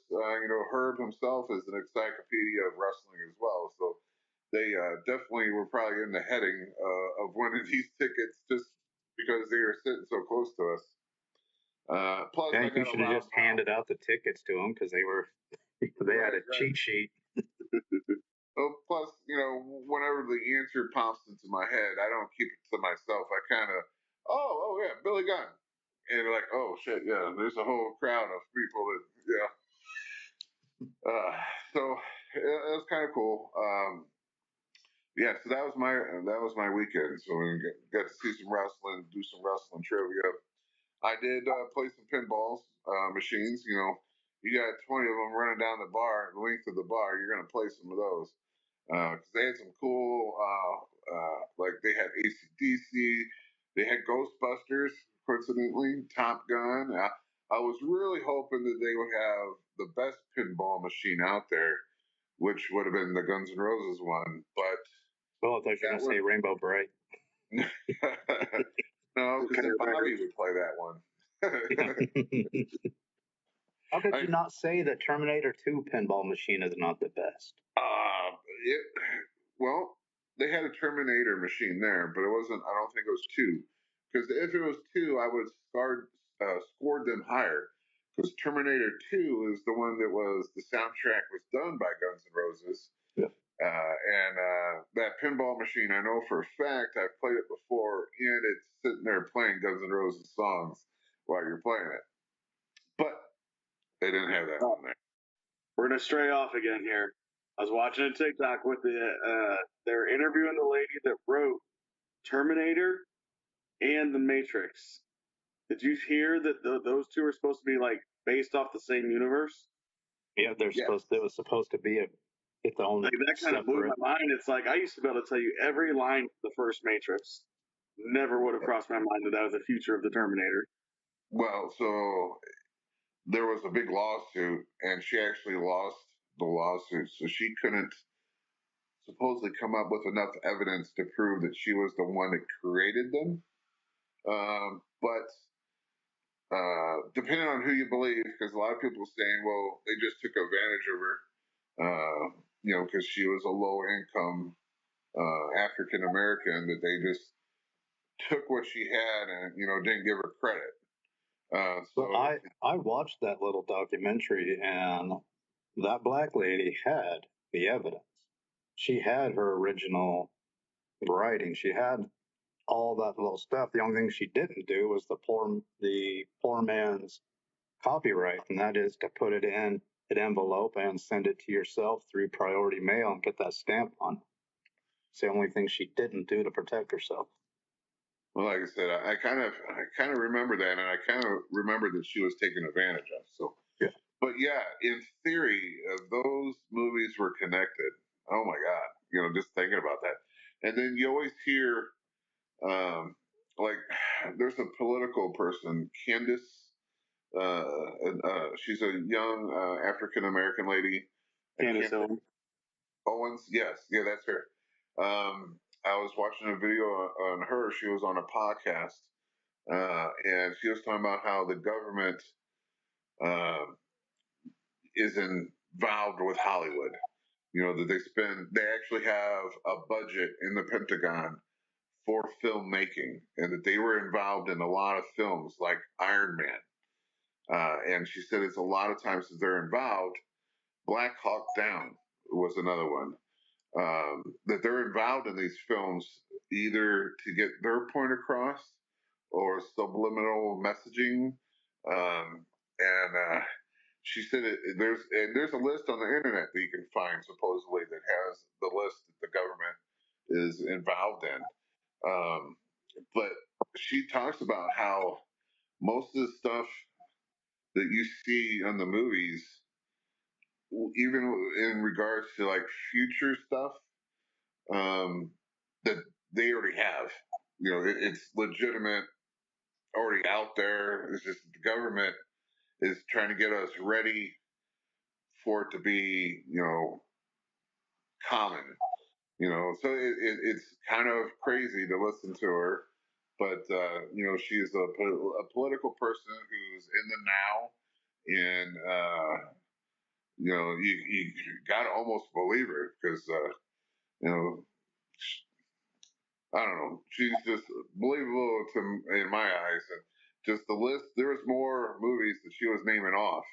S2: Herb himself is an encyclopedia of wrestling as well. So they definitely were probably in the heading of winning these tickets just because they were sitting so close to us. Plus,
S4: I think you should have just handed out the tickets to them because they had a cheat sheet.
S2: Oh, plus, whenever the answer pops into my head, I don't keep it to myself. I kind of, oh yeah, Billy Gunn. And they're like, oh shit, yeah, there's a whole crowd of people that, yeah. So it was kind of cool. yeah, so that was my weekend. So we got to see some wrestling, do some wrestling trivia. I did play some pinballs machines. You know, you got 20 of them running down the bar, the length of the bar. You're gonna play some of those because they had some cool, like they had ACDC, they had Ghostbusters, coincidentally, Top Gun. I was really hoping that they would have the best pinball machine out there, which would have been the Guns N' Roses one, but
S4: Oh, I thought you were going to say Rainbow Bright.
S2: no, because then Bobby would play that one.
S4: How could you not say the Terminator 2 pinball machine is not the best?
S2: Well, they had a Terminator machine there, but it wasn't. I don't think it was 2. Because if it was 2, I would scored them higher. Because Terminator 2 is the one that was the soundtrack was done by Guns N' Roses.
S4: Yeah.
S2: And that pinball machine, I know for a fact, I've played it before, and it's sitting there playing Guns N' Roses songs while you're playing it. But they didn't have that on there.
S5: We're gonna stray off again here. I was watching a TikTok with they're interviewing the lady that wrote Terminator and The Matrix. Did you hear that those two are supposed to be like based off the same universe?
S4: Yeah, it was supposed to be its own.
S5: Like that kind of blew my mind. It's like I used to be able to tell you every line of the first Matrix. Never would have crossed my mind that was the future of the Terminator.
S2: Well, so there was a big lawsuit, and she actually lost the lawsuit, so she couldn't supposedly come up with enough evidence to prove that she was the one that created them. But depending on who you believe, because a lot of people are saying, well, they just took advantage of her, you know, because she was a low income African American, that they just took what she had and, you know, didn't give her credit. So
S4: I watched that little documentary, and that black lady had the evidence. She had her original writing. She had all that little stuff. The only thing she didn't do was the poor man's copyright, and that is to put it in an envelope and send it to yourself through priority mail and get that stamp on. It's the only thing she didn't do to protect herself.
S2: Well, like I said, I kind of remember that, and I kind of remember that she was taken advantage of. So,
S4: yeah.
S2: But yeah, in theory, those movies were connected. Oh my God, you know, just thinking about that. And then you always hear, like, there's a political person, Candace. She's a young African American lady.
S5: Candace
S2: Owens, yes, yeah, that's her. I was watching a video on her. She was on a podcast, and she was talking about how the government is involved with Hollywood. You know, that they actually have a budget in the Pentagon for filmmaking, and that they were involved in a lot of films like Iron Man. And she said it's a lot of times that they're involved. Black Hawk Down was another one. That they're involved in these films either to get their point across or subliminal messaging. And she said there's a list on the internet that you can find supposedly that has the list that the government is involved in. But she talks about how most of the stuff that you see on the movies, even in regards to like future stuff, that they already have. You know, it's legitimate, already out there. It's just the government is trying to get us ready for it to be, you know, common. You know, so it's kind of crazy to listen to her, but you know, she's a political person who's in the now, and you know, you gotta almost believe her because you know, I don't know. She's just believable in my eyes. And just the list, there's more movies that she was naming off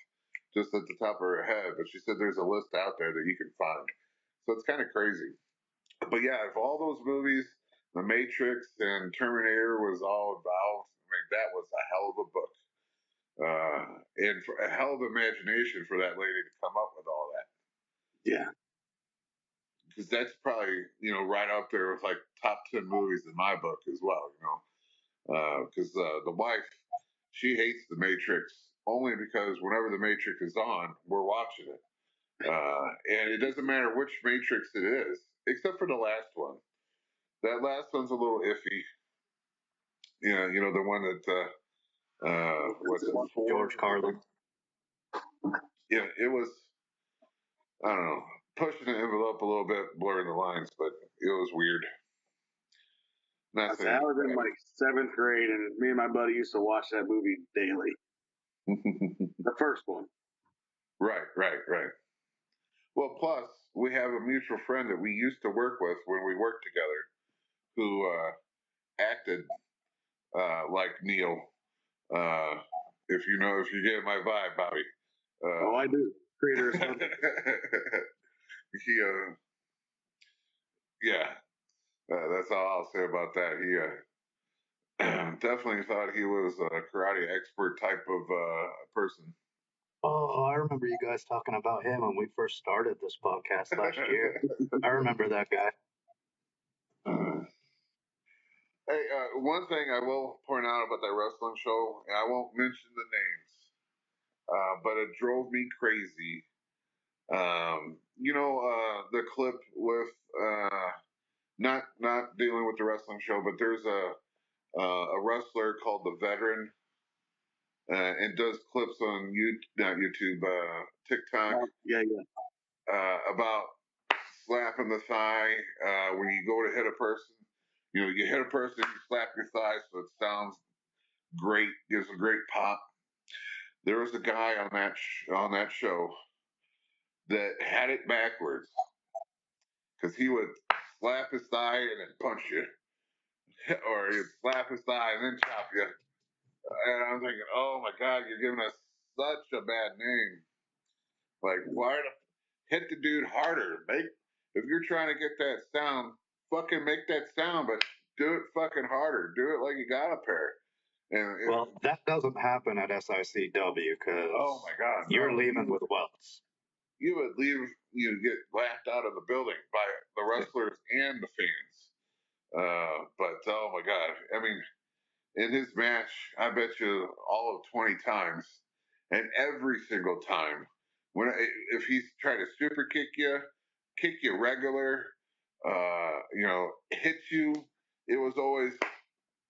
S2: just at the top of her head. But she said there's a list out there that you can find. So it's kind of crazy. But yeah, if all those movies, The Matrix and Terminator was all involved, I mean, that was a hell of a book. And for a hell of imagination for that lady to come up with all that.
S5: Yeah.
S2: because that's probably right up there with like top 10 movies in my book as well. Because the wife, she hates The Matrix only because whenever The Matrix is on, we're watching it. And it doesn't matter which Matrix it is, except for the last one. That last one's a little iffy. Yeah, the one that what's it?
S4: George Carlin.
S2: Yeah, it was. I don't know, pushing the envelope a little bit, blurring the lines, but it was weird.
S5: I was in like 7th grade, and me and my buddy used to watch that movie daily. The first one.
S2: Right. Well, plus we have a mutual friend that we used to work with when we worked together, who acted like Neil. If you get my vibe, Bobby.
S5: Oh, I do. Creator of something.
S2: He, yeah, that's all I'll say about that. He definitely thought he was a karate expert type of person.
S4: Oh, I remember you guys talking about him when we first started this podcast last year. I remember that guy.
S2: Hey, one thing I will point out about that wrestling show, and I won't mention the names, but it drove me crazy. The clip with not dealing with the wrestling show, but there's a wrestler called the Veteran, and does clips on YouTube, TikTok.
S5: Yeah.
S2: About slapping the thigh when you go to hit a person. You hit a person, you slap your thigh so it sounds great, gives a great pop. There was a guy on that show that had it backwards because he would slap his thigh and then punch you, or he'd slap his thigh and then chop you. And I'm thinking, oh my God, you're giving us such a bad name. Like, why hit the dude harder? If you're trying to get that sound, fucking make that sound, but do it fucking harder. Do it like you got a pair.
S4: Well, that doesn't happen at SICW because
S2: oh my God,
S4: you're leaving with welts.
S2: You would leave, get laughed out of the building by the wrestlers and the fans. But oh my God, I mean, in his match, I bet you all of 20 times, and every single time, if he's trying to super kick you regular, hit you, it was always,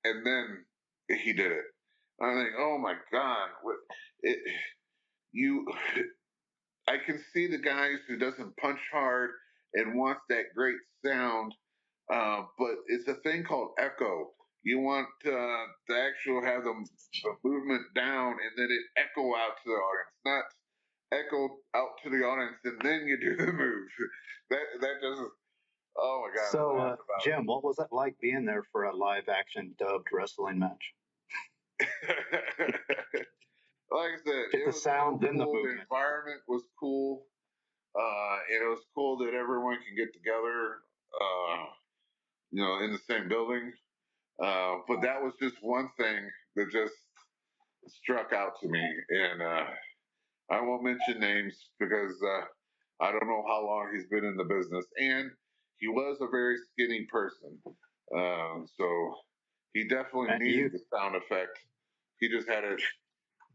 S2: and then he did it. I think, oh my God, I can see the guys who doesn't punch hard and wants that great sound, but it's a thing called echo. You want to actually have the movement down and then it echo out to the audience, not echo out to the audience and then you do the move. That doesn't. Oh my God.
S4: So, Jim, what was it like being there for a live action dubbed wrestling match?
S2: Like I said,
S4: Get the sound in the movement.
S2: The environment was cool. And it was cool that everyone can get together, in the same building. But that was just one thing that just struck out to me. And I won't mention names because I don't know how long he's been in the business. And he was a very skinny person. So he definitely needed the sound effect. He just had it wrong.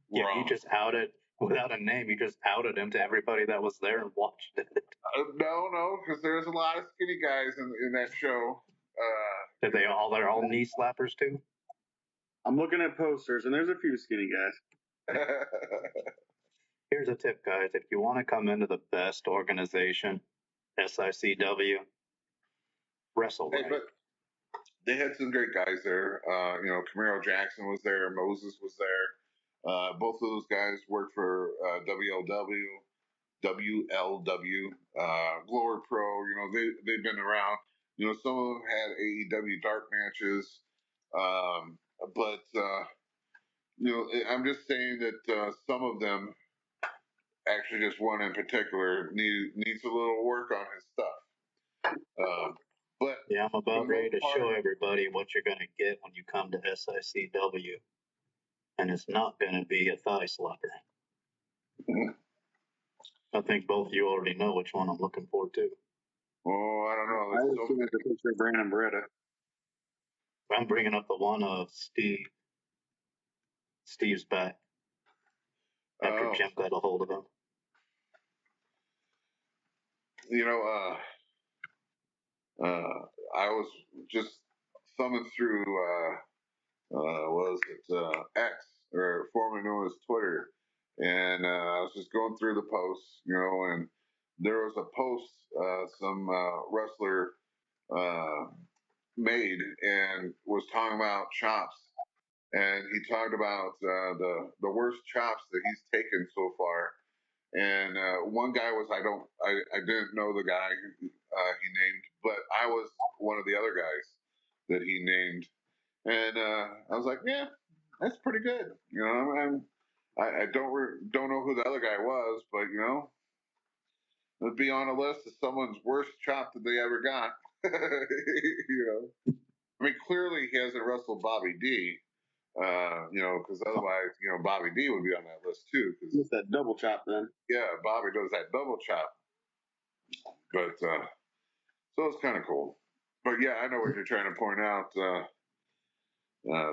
S4: Yeah, you just outed, without a name, you just outed him to everybody that was there and watched it.
S2: No, because there's a lot of skinny guys in that show.
S4: They're all knee slappers too?
S5: I'm looking at posters, and there's a few skinny guys.
S4: Here's a tip, guys. If you want to come into the best organization, SICW, wrestle right.
S2: But they had some great guys there. Camaro Jackson was there. Moses was there. Both of those guys worked for WLW, Glory Pro. They've been around. Some of them had AEW dark matches. But I'm just saying that some of them, actually just one in particular, needs a little work on his stuff. But
S4: yeah, I'm about ready to show everybody what you're going to get when you come to SICW. And it's not going to be a thigh slapper. I think both of you already know which one I'm looking for, too.
S2: Oh, I don't know.
S5: I
S2: There's
S5: was
S2: so
S5: seeing
S2: many.
S5: the picture of Brandon Beretta.
S4: I'm bringing up the one of Steve's back after
S2: Oh,
S4: Jim got a hold of him.
S2: you know, I was just thumbing through, what was it, X, or formerly known as Twitter, and I was just going through the posts, and there was a post some wrestler made and was talking about chops, and he talked about the worst chops that he's taken so far. And one guy was I didn't know the guy he named, but I was one of the other guys that he named, and I was like, yeah, that's pretty good. I don't know who the other guy was, but it'd be on a list of someone's worst chop that they ever got. I mean, clearly he hasn't wrestled Bobby D. Because otherwise, Bobby D would be on that list too. Cause,
S5: Just that double chop then.
S2: yeah, Bobby does that double chop. But so it's kind of cool. But yeah, I know what you're trying to point out.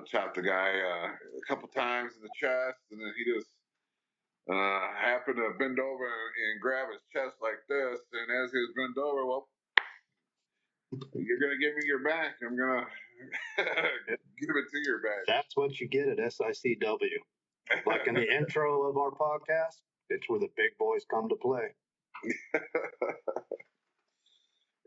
S2: Chopped the guy a couple times in the chest, and then he just happened to bend over and grab his chest like this. And as he was bent over, well, you're gonna give me your back. I'm gonna give it to your back.
S4: That's what you get at SICW. Like in the intro of our podcast, it's where the big boys come to play.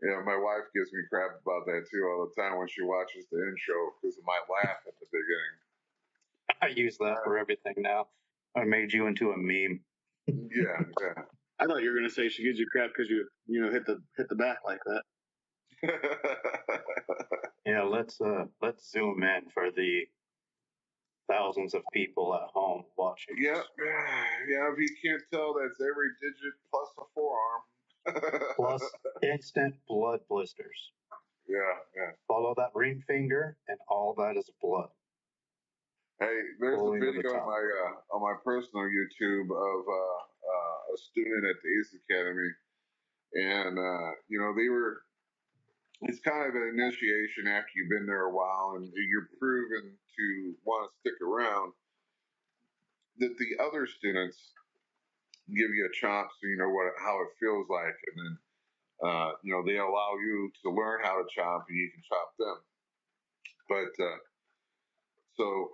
S2: Yeah, my wife gives me crap about that too all the time when she watches the intro because of my laugh at the beginning.
S4: I use that for everything now. I made you into a meme.
S2: Yeah.
S5: I thought you were gonna say she gives you crap because you hit the back like that.
S4: Yeah, let's zoom in for the thousands of people at home watching.
S2: Yeah. If you can't tell, that's every digit plus a forearm.
S4: Plus instant blood blisters.
S2: Yeah.
S4: Follow that ring finger, and all that is blood.
S2: Hey, there's
S4: Pulling
S2: a
S4: to the
S2: video
S4: top.
S2: on my personal YouTube of a student at the Ace Academy, and they were. It's kind of an initiation after you've been there a while and you're proven to want to stick around. That the other students give you a chop, so you know how it feels like, and then they allow you to learn how to chop, and you can chop them. But so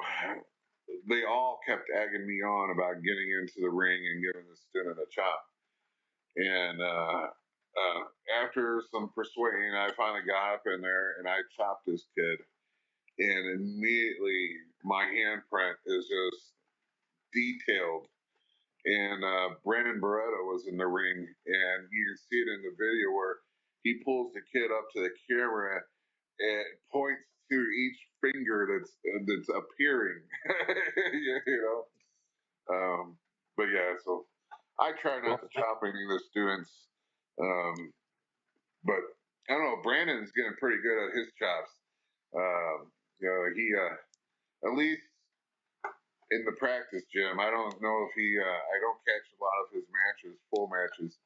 S2: they all kept egging me on about getting into the ring and giving the student a chop. And after some persuading, I finally got up in there and I chopped this kid. And immediately my handprint is just detailed. And Brandon Beretta was in the ring, and you can see it in the video where he pulls the kid up to the camera and points to each finger that's appearing. But yeah, so I try not to chop any of the students, but I don't know. Brandon's getting pretty good at his chops. He at least in the practice gym. I don't know if I don't catch a lot of his matches, full matches,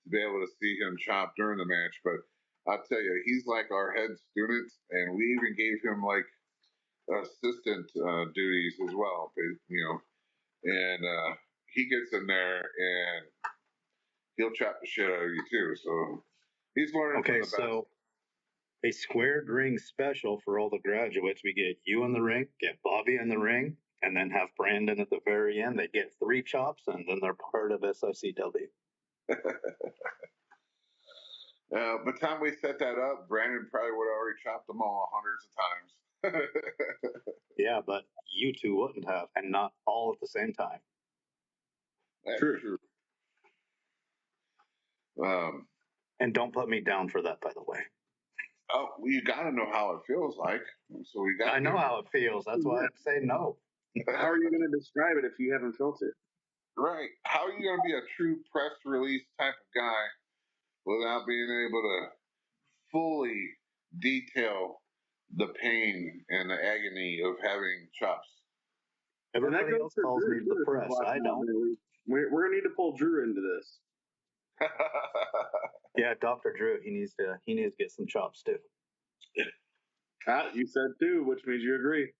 S2: to be able to see him chop during the match. But I'll tell you, he's like our head student, and we even gave him like assistant duties as well. And he gets in there and he'll chop the shit out of you too. So he's learning from the best.
S4: So a squared ring special for all the graduates. We get you in the ring, get Bobby in the ring, and then have Brandon at the very end. They get 3 chops, and then they're part of SICW.
S2: By the time we set that up, Brandon probably would have already chopped them all hundreds of times.
S4: Yeah, but you two wouldn't have, and not all at the same time.
S2: That's true.
S4: And don't put me down for that, by the way.
S2: Oh, well, you got to know how it feels like. So we got.
S4: I know how it feels. That's why I say no.
S5: How are you going to describe it if you haven't felt it?
S2: Right. How are you going to be a true press release type of guy without being able to fully detail the pain and the agony of having chops?
S4: Everybody else calls me the press. I don't.
S5: We're going to need to pull Drew into this.
S4: Yeah, Dr. Drew, he needs to get some chops too.
S5: You said 2, which means you agree.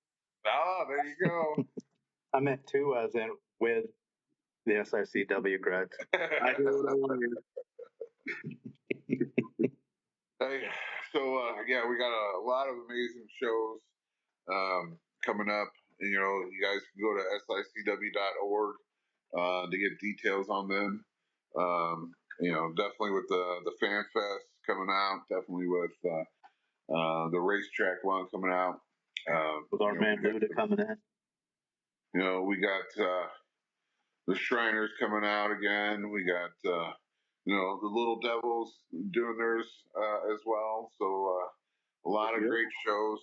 S2: Ah, there you go.
S4: I meant 2 as in with the SICW grads.
S5: I hear what I want to hear.
S2: Hey, so yeah, we got a lot of amazing shows coming up. And, you guys can go to sicw.org to get details on them. Definitely with the Fan Fest coming out. Definitely with the racetrack one coming out.
S4: With our man Luda coming in.
S2: We got the Shriners coming out again. We got the Little Devils doing theirs as well. So a lot of great shows.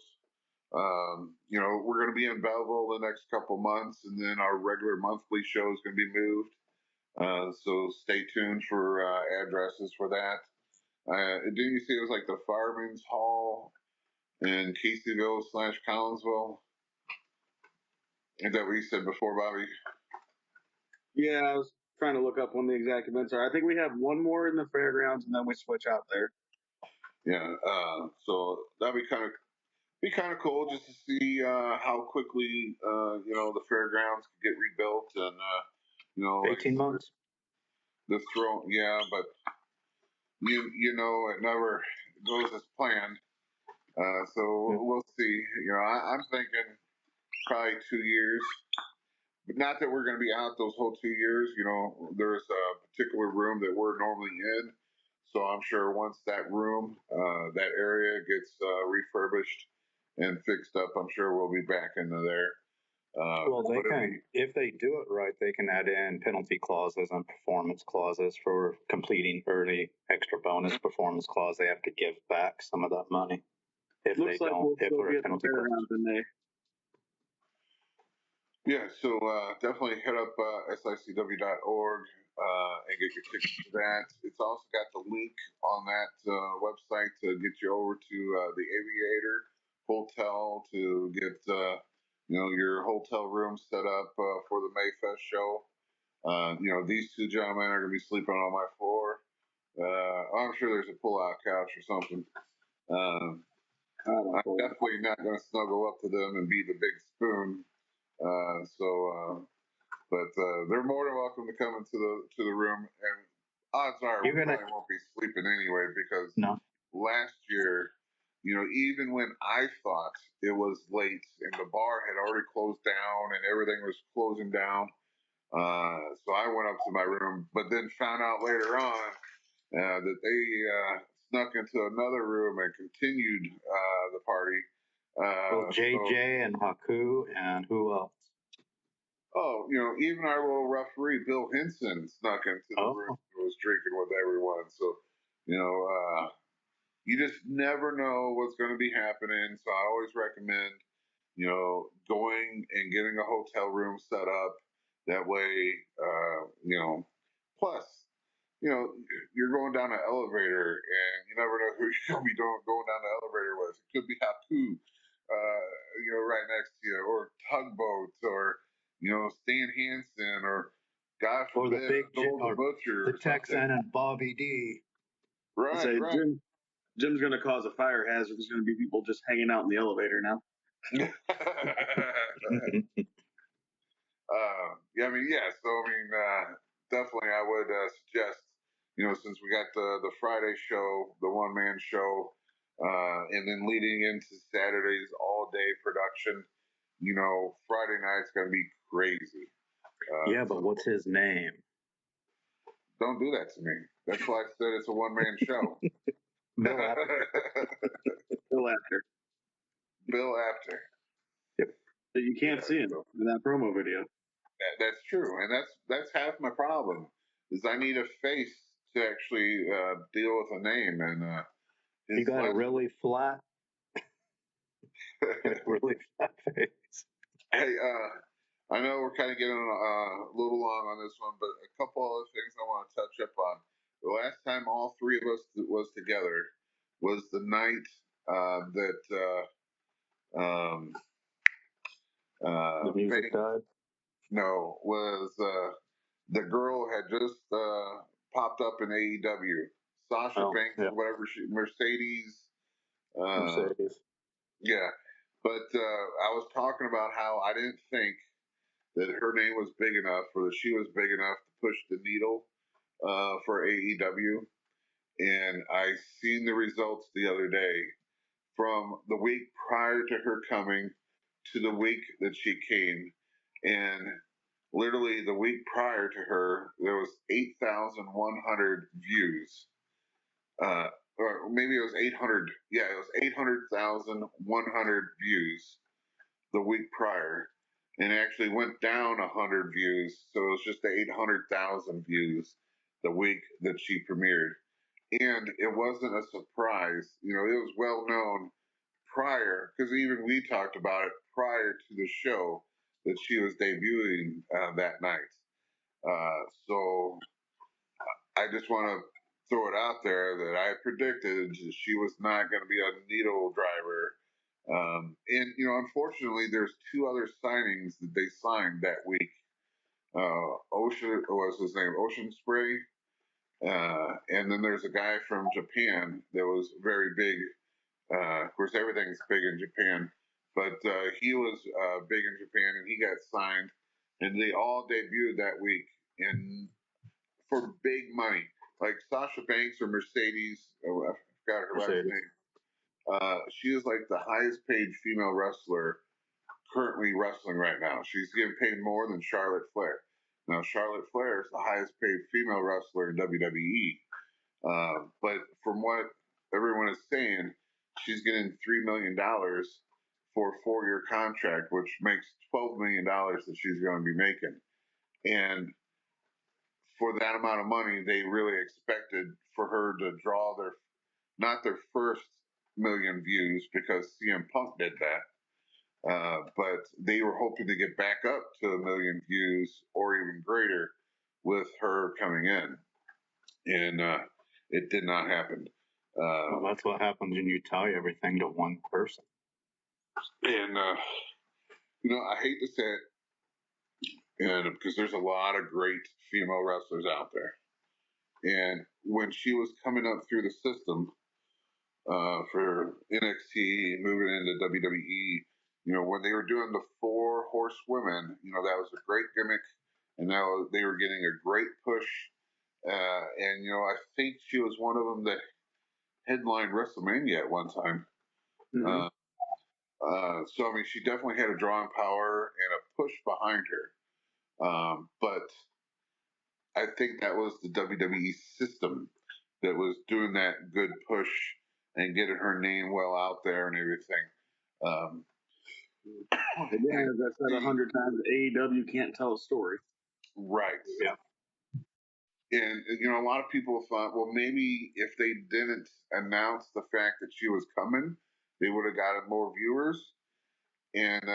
S2: We're going to be in Belleville the next couple months, and then our regular monthly show is going to be moved. So stay tuned for addresses for that. Didn't you see it was like the Fireman's Hall in Caseyville/Collinsville? Is that what you said before, Bobby?
S5: Yeah, I was trying to look up when the exact events are. I think we have one more in the fairgrounds, and then we switch out there.
S2: Yeah. So that'd be kind of cool just to see how quickly the fairgrounds could get rebuilt and
S4: 18 months.
S2: The throne, yeah, but it never goes as planned. So we'll see. I'm thinking probably 2 years, but not that we're going to be out those whole 2 years. There's a particular room that we're normally in, so I'm sure once that room, that area gets refurbished and fixed up, I'm sure we'll be back into there.
S4: Well, they can, if they do it right, they can add in penalty clauses and performance clauses for completing early extra bonus performance clause. They have to give back some of that money if
S5: Looks
S4: they
S5: like
S4: don't.
S5: We'll
S4: if
S5: still
S4: we're
S5: be
S4: a
S5: at the
S4: penalty clause.
S5: fairgrounds in May.
S2: Yeah, so definitely hit up sicw.org and get your tickets for that. It's also got the link on that website to get you over to the Aviator Hotel to get your hotel room set up for the Mayfest show. These two gentlemen are going to be sleeping on my floor. I'm sure there's a pull-out couch or something. I'm definitely not going to snuggle up to them and be the big spoon. But they're more than welcome to come into the room. And odds are we probably won't be sleeping anyway because last year, even when I thought it was late and the bar had already closed down and everything was closing down, so I went up to my room, but then found out later on that they snuck into another room and continued the party.
S4: Well, JJ and Haku and who else?
S2: Oh, even our little referee, Bill Hinson, snuck into the room and was drinking with everyone. So, you just never know what's going to be happening. So I always recommend, going and getting a hotel room set up. That way, plus, you're going down an elevator and you never know who you're going to be going down the elevator with. It could be Haku, right next to you, or Tugboat, or Stan Hansen, or God forbid,
S4: the big
S2: the Butcher,
S4: the Texan and Bobby D.
S2: Right.
S5: Jim's going to cause a fire hazard. There's going to be people just hanging out in the elevator now.
S2: Definitely, I would suggest, since we got the Friday show, the one-man show, and then leading into Saturday's all-day production, Friday night's going to be crazy.
S4: But what's his name?
S2: Don't do that to me. That's why I said it's a one-man show.
S5: Bill After.
S2: Bill After.
S4: Yep.
S5: So you can't see him in that promo video.
S2: That's true, and that's half my problem. Is I need a face to actually deal with a name, and
S4: you got a really flat, really flat face.
S2: Hey, I know we're kind of getting a little long on this one, but a couple other things I want to touch up on. The last time all three of us was together was the night
S4: the music died.
S2: No, was the girl had just popped up in AEW. Sasha Banks, whatever Mercedes.
S4: Mercedes.
S2: Yeah, but I was talking about how I didn't think that her name was big enough, or that she was big enough to push the needle for AEW, and I seen the results the other day from the week prior to her coming to the week that she came, and literally the week prior to her, there was 8,100 views. Or maybe it was 800. Yeah, it was 800,100 views the week prior, and it actually went down 100 views. So it was just the 800,000 views the week that she premiered, and it wasn't a surprise. You know, it was well known prior, because even we talked about it prior to the show that she was debuting that night. So I just want to throw it out there that I predicted she was not going to be a needle driver. And, you know, unfortunately, there's two other signings that they signed that week. Ocean, what was his name? Ocean Spray. And then there's a guy from Japan that was very big. Of course, everything's big in Japan, but he was big in Japan, and he got signed, and they all debuted that week for big money. Like Sasha Banks or Mercedes, I forgot her last name. She is like the highest paid female wrestler currently wrestling right now. She's getting paid more than Charlotte Flair. Now, Charlotte Flair is the highest paid female wrestler in WWE. But from what everyone is saying, she's getting $3 million for a 4-year contract, which makes $12 million that she's going to be making. And for that amount of money, they really expected for her to draw not their first million views, because CM Punk did that. But they were hoping to get back up to 1 million views or even greater with her coming in. And it did not happen.
S4: Well, that's what happens when you tie everything to one person.
S2: And, you know, I hate to say it, and because there's a lot of great female wrestlers out there. And when she was coming up through the system for NXT, moving into WWE, you know, when they were doing the 4 horsewomen, you know, that was a great gimmick, and now they were getting a great push. And, you know, I think she was one of them that headlined WrestleMania at one time.
S5: Mhm.
S2: So, I mean, she definitely had a drawing power and a push behind her. But I think that was the WWE system that was doing that good push and getting her name well out there and everything.
S5: Again, as I said 100 times, AEW can't tell a story.
S2: Right.
S4: Yeah.
S2: And, you know, a lot of people thought, well, maybe if they didn't announce the fact that she was coming, they would have gotten more viewers. And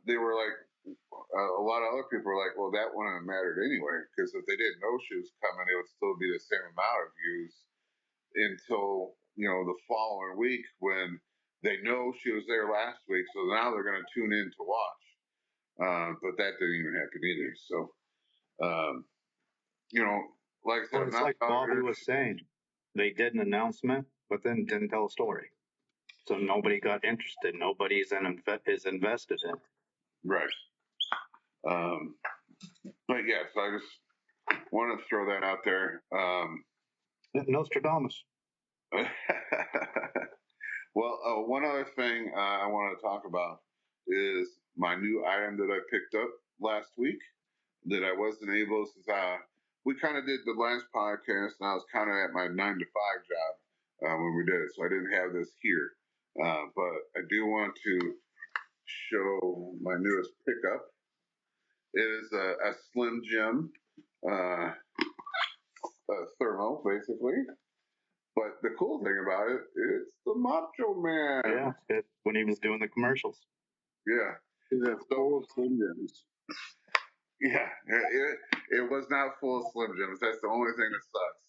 S2: they were like, a lot of other people were like, well, that wouldn't have mattered anyway, because if they didn't know she was coming, it would still be the same amount of views until, you know, the following week when they know she was there last week. So now they're going to tune in to watch. But that didn't even happen either. So, you know, like I said,
S4: Well, it's like Bobby was saying. They did an announcement, but then didn't tell a story. So nobody got interested. Nobody's is invested in.
S2: Right. But yeah, so I just want to throw that out there.
S4: Nostradamus.
S2: Well, one other thing I want to talk about is my new item that I picked up last week that I wasn't able, since we kind of did the last podcast and I was kind of at my 9 to 5 job when we did it, so I didn't have this here. But I do want to show my newest pickup. It is a Slim Jim thermo, basically. But the cool thing about it, it's the Macho Man.
S4: Yeah, when he was doing the commercials.
S2: Yeah.
S5: Is it full of Slim Jims?
S2: Yeah. It was not full of Slim Jims. That's the only thing that sucks.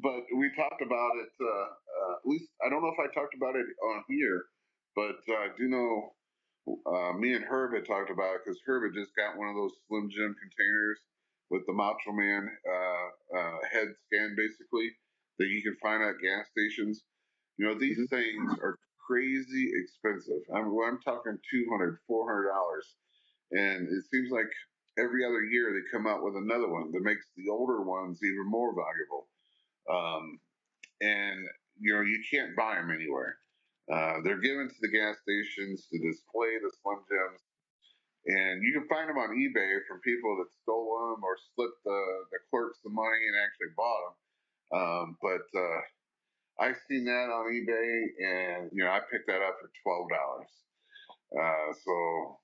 S2: But we talked about it, at least, I don't know if I talked about it on here, but I do know me and Herb had talked about it, because Herb had just got one of those Slim Jim containers with the Macho Man head scan, basically, that you can find at gas stations. You know, these things are crazy expensive. I'm talking $200, $400, and it seems like every other year they come out with another one that makes the older ones even more valuable. And you know, you can't buy them anywhere. They're given to the gas stations to display the Slim Jims, and you can find them on eBay from people that stole them or slipped the clerks the money and actually bought them. But I've seen that on eBay, and you know, I picked that up for $12. So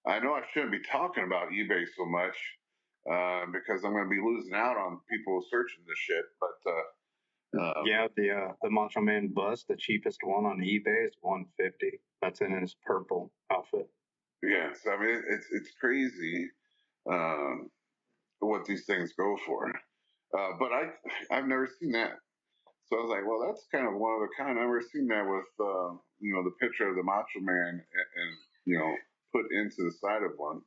S2: I know I shouldn't be talking about eBay so much because I'm going to be losing out on people searching this shit. But
S4: yeah, the Macho Man bust, the cheapest one on eBay is $150. That's in his purple outfit.
S2: yeah, so I mean, it's crazy what these things go for. But I've never seen that. So I was like, well, that's kind of one of a kind. I've never seen that with you know, the picture of the Macho Man and you know, put into the side of one.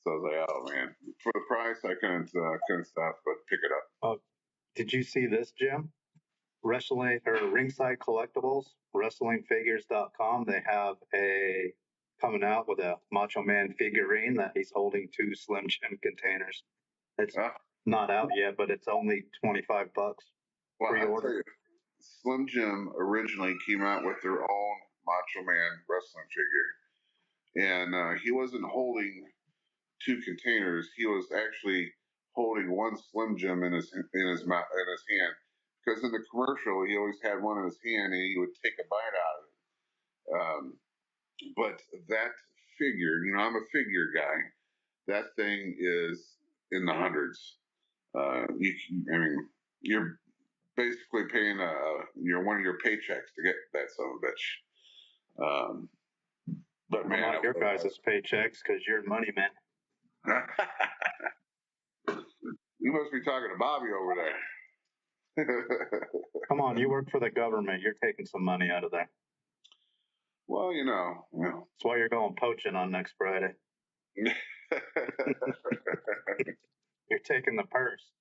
S2: So I was like, oh man, for the price, I couldn't stop but pick it up.
S4: Did you see this, Jim? Wrestling or Ringside Collectibles, WrestlingFigures.com. They have coming out with a Macho Man figurine that he's holding 2 Slim Jim containers. It's not out yet, but it's only $25.
S2: Well, I tell
S4: Pre-order.
S2: you, Slim Jim originally came out with their own Macho Man wrestling figure, and he wasn't holding 2 containers. He was actually holding one Slim Jim in his hand. Because in the commercial, he always had one in his hand, and he would take a bite out of it. But that figure, you know, I'm a figure guy. That thing is in the hundreds. I mean, you're basically paying one of your paychecks to get that son of a bitch. But man,
S4: not your guys' paychecks because you're money man.
S2: You must be talking to Bobby over there.
S4: Come on, you work for the government. You're taking some money out of there.
S2: Well, you know.
S4: That's why you're going poaching on next Friday. You're taking the purse.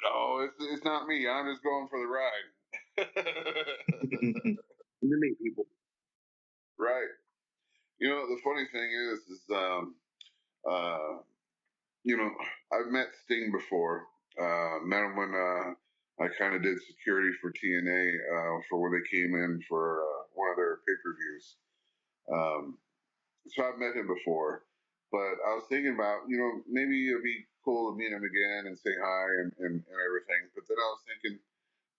S2: Oh, it's not me. I'm just going for the ride.
S5: You meet people.
S2: Right. You know, the funny thing is you know, I've met Sting before. Met him when I kind of did security for TNA for when they came in for one of their pay-per-views. So I've met him before, but I was thinking about, you know, maybe it'd be cool to meet him again and say hi and everything. But then I was thinking,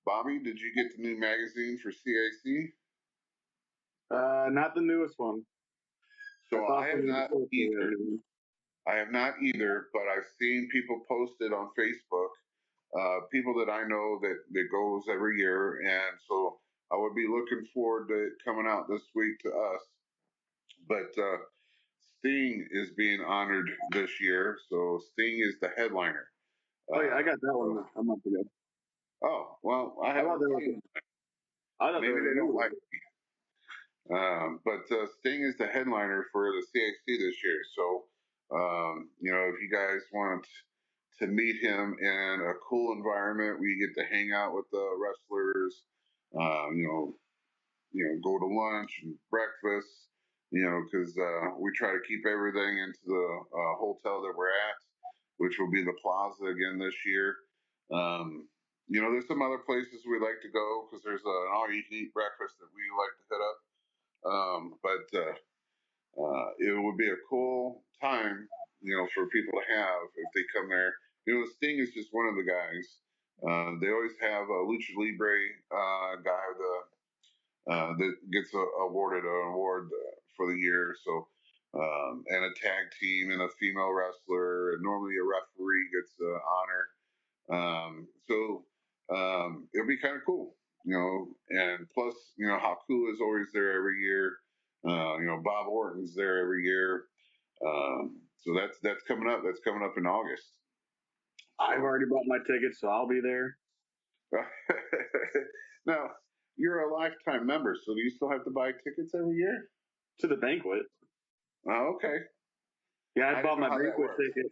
S2: Bobby, did you get the new magazine for CAC?
S5: Not the newest one.
S2: So I have not either. I have not either, but I've seen people post it on Facebook. People that I know that goes every year, and so I would be looking forward to it coming out this week to us. But Sting is being honored this year, so Sting is the headliner.
S5: Oh yeah, I got that one a month ago.
S2: Oh well, I haven't seen it. Maybe they don't like me. But Sting is the headliner for the CAC this year, so you know, if you guys want to meet him in a cool environment where you get to hang out with the wrestlers, you know, go to lunch and breakfast, you know, because we try to keep everything into the hotel that we're at, which will be the Plaza again this year. You know, there's some other places we like to go because there's an all-you-can-eat breakfast that we like to hit up. But it would be a cool time, you know, for people to have if they come there. You know, Sting is just one of the guys. They always have a Lucha Libre guy that gets awarded an award for the year. So, and a tag team and a female wrestler, and normally a referee gets the honor. It'll be kind of cool, you know. And plus, you know, Haku is always there every year. You know, Bob Orton's there every year. So that's coming up. That's coming up in August.
S5: I've already bought my tickets, so I'll be there.
S2: Now, you're a lifetime member, so do you still have to buy tickets every year?
S5: To the banquet.
S2: Oh, okay.
S5: Yeah, I bought my banquet ticket.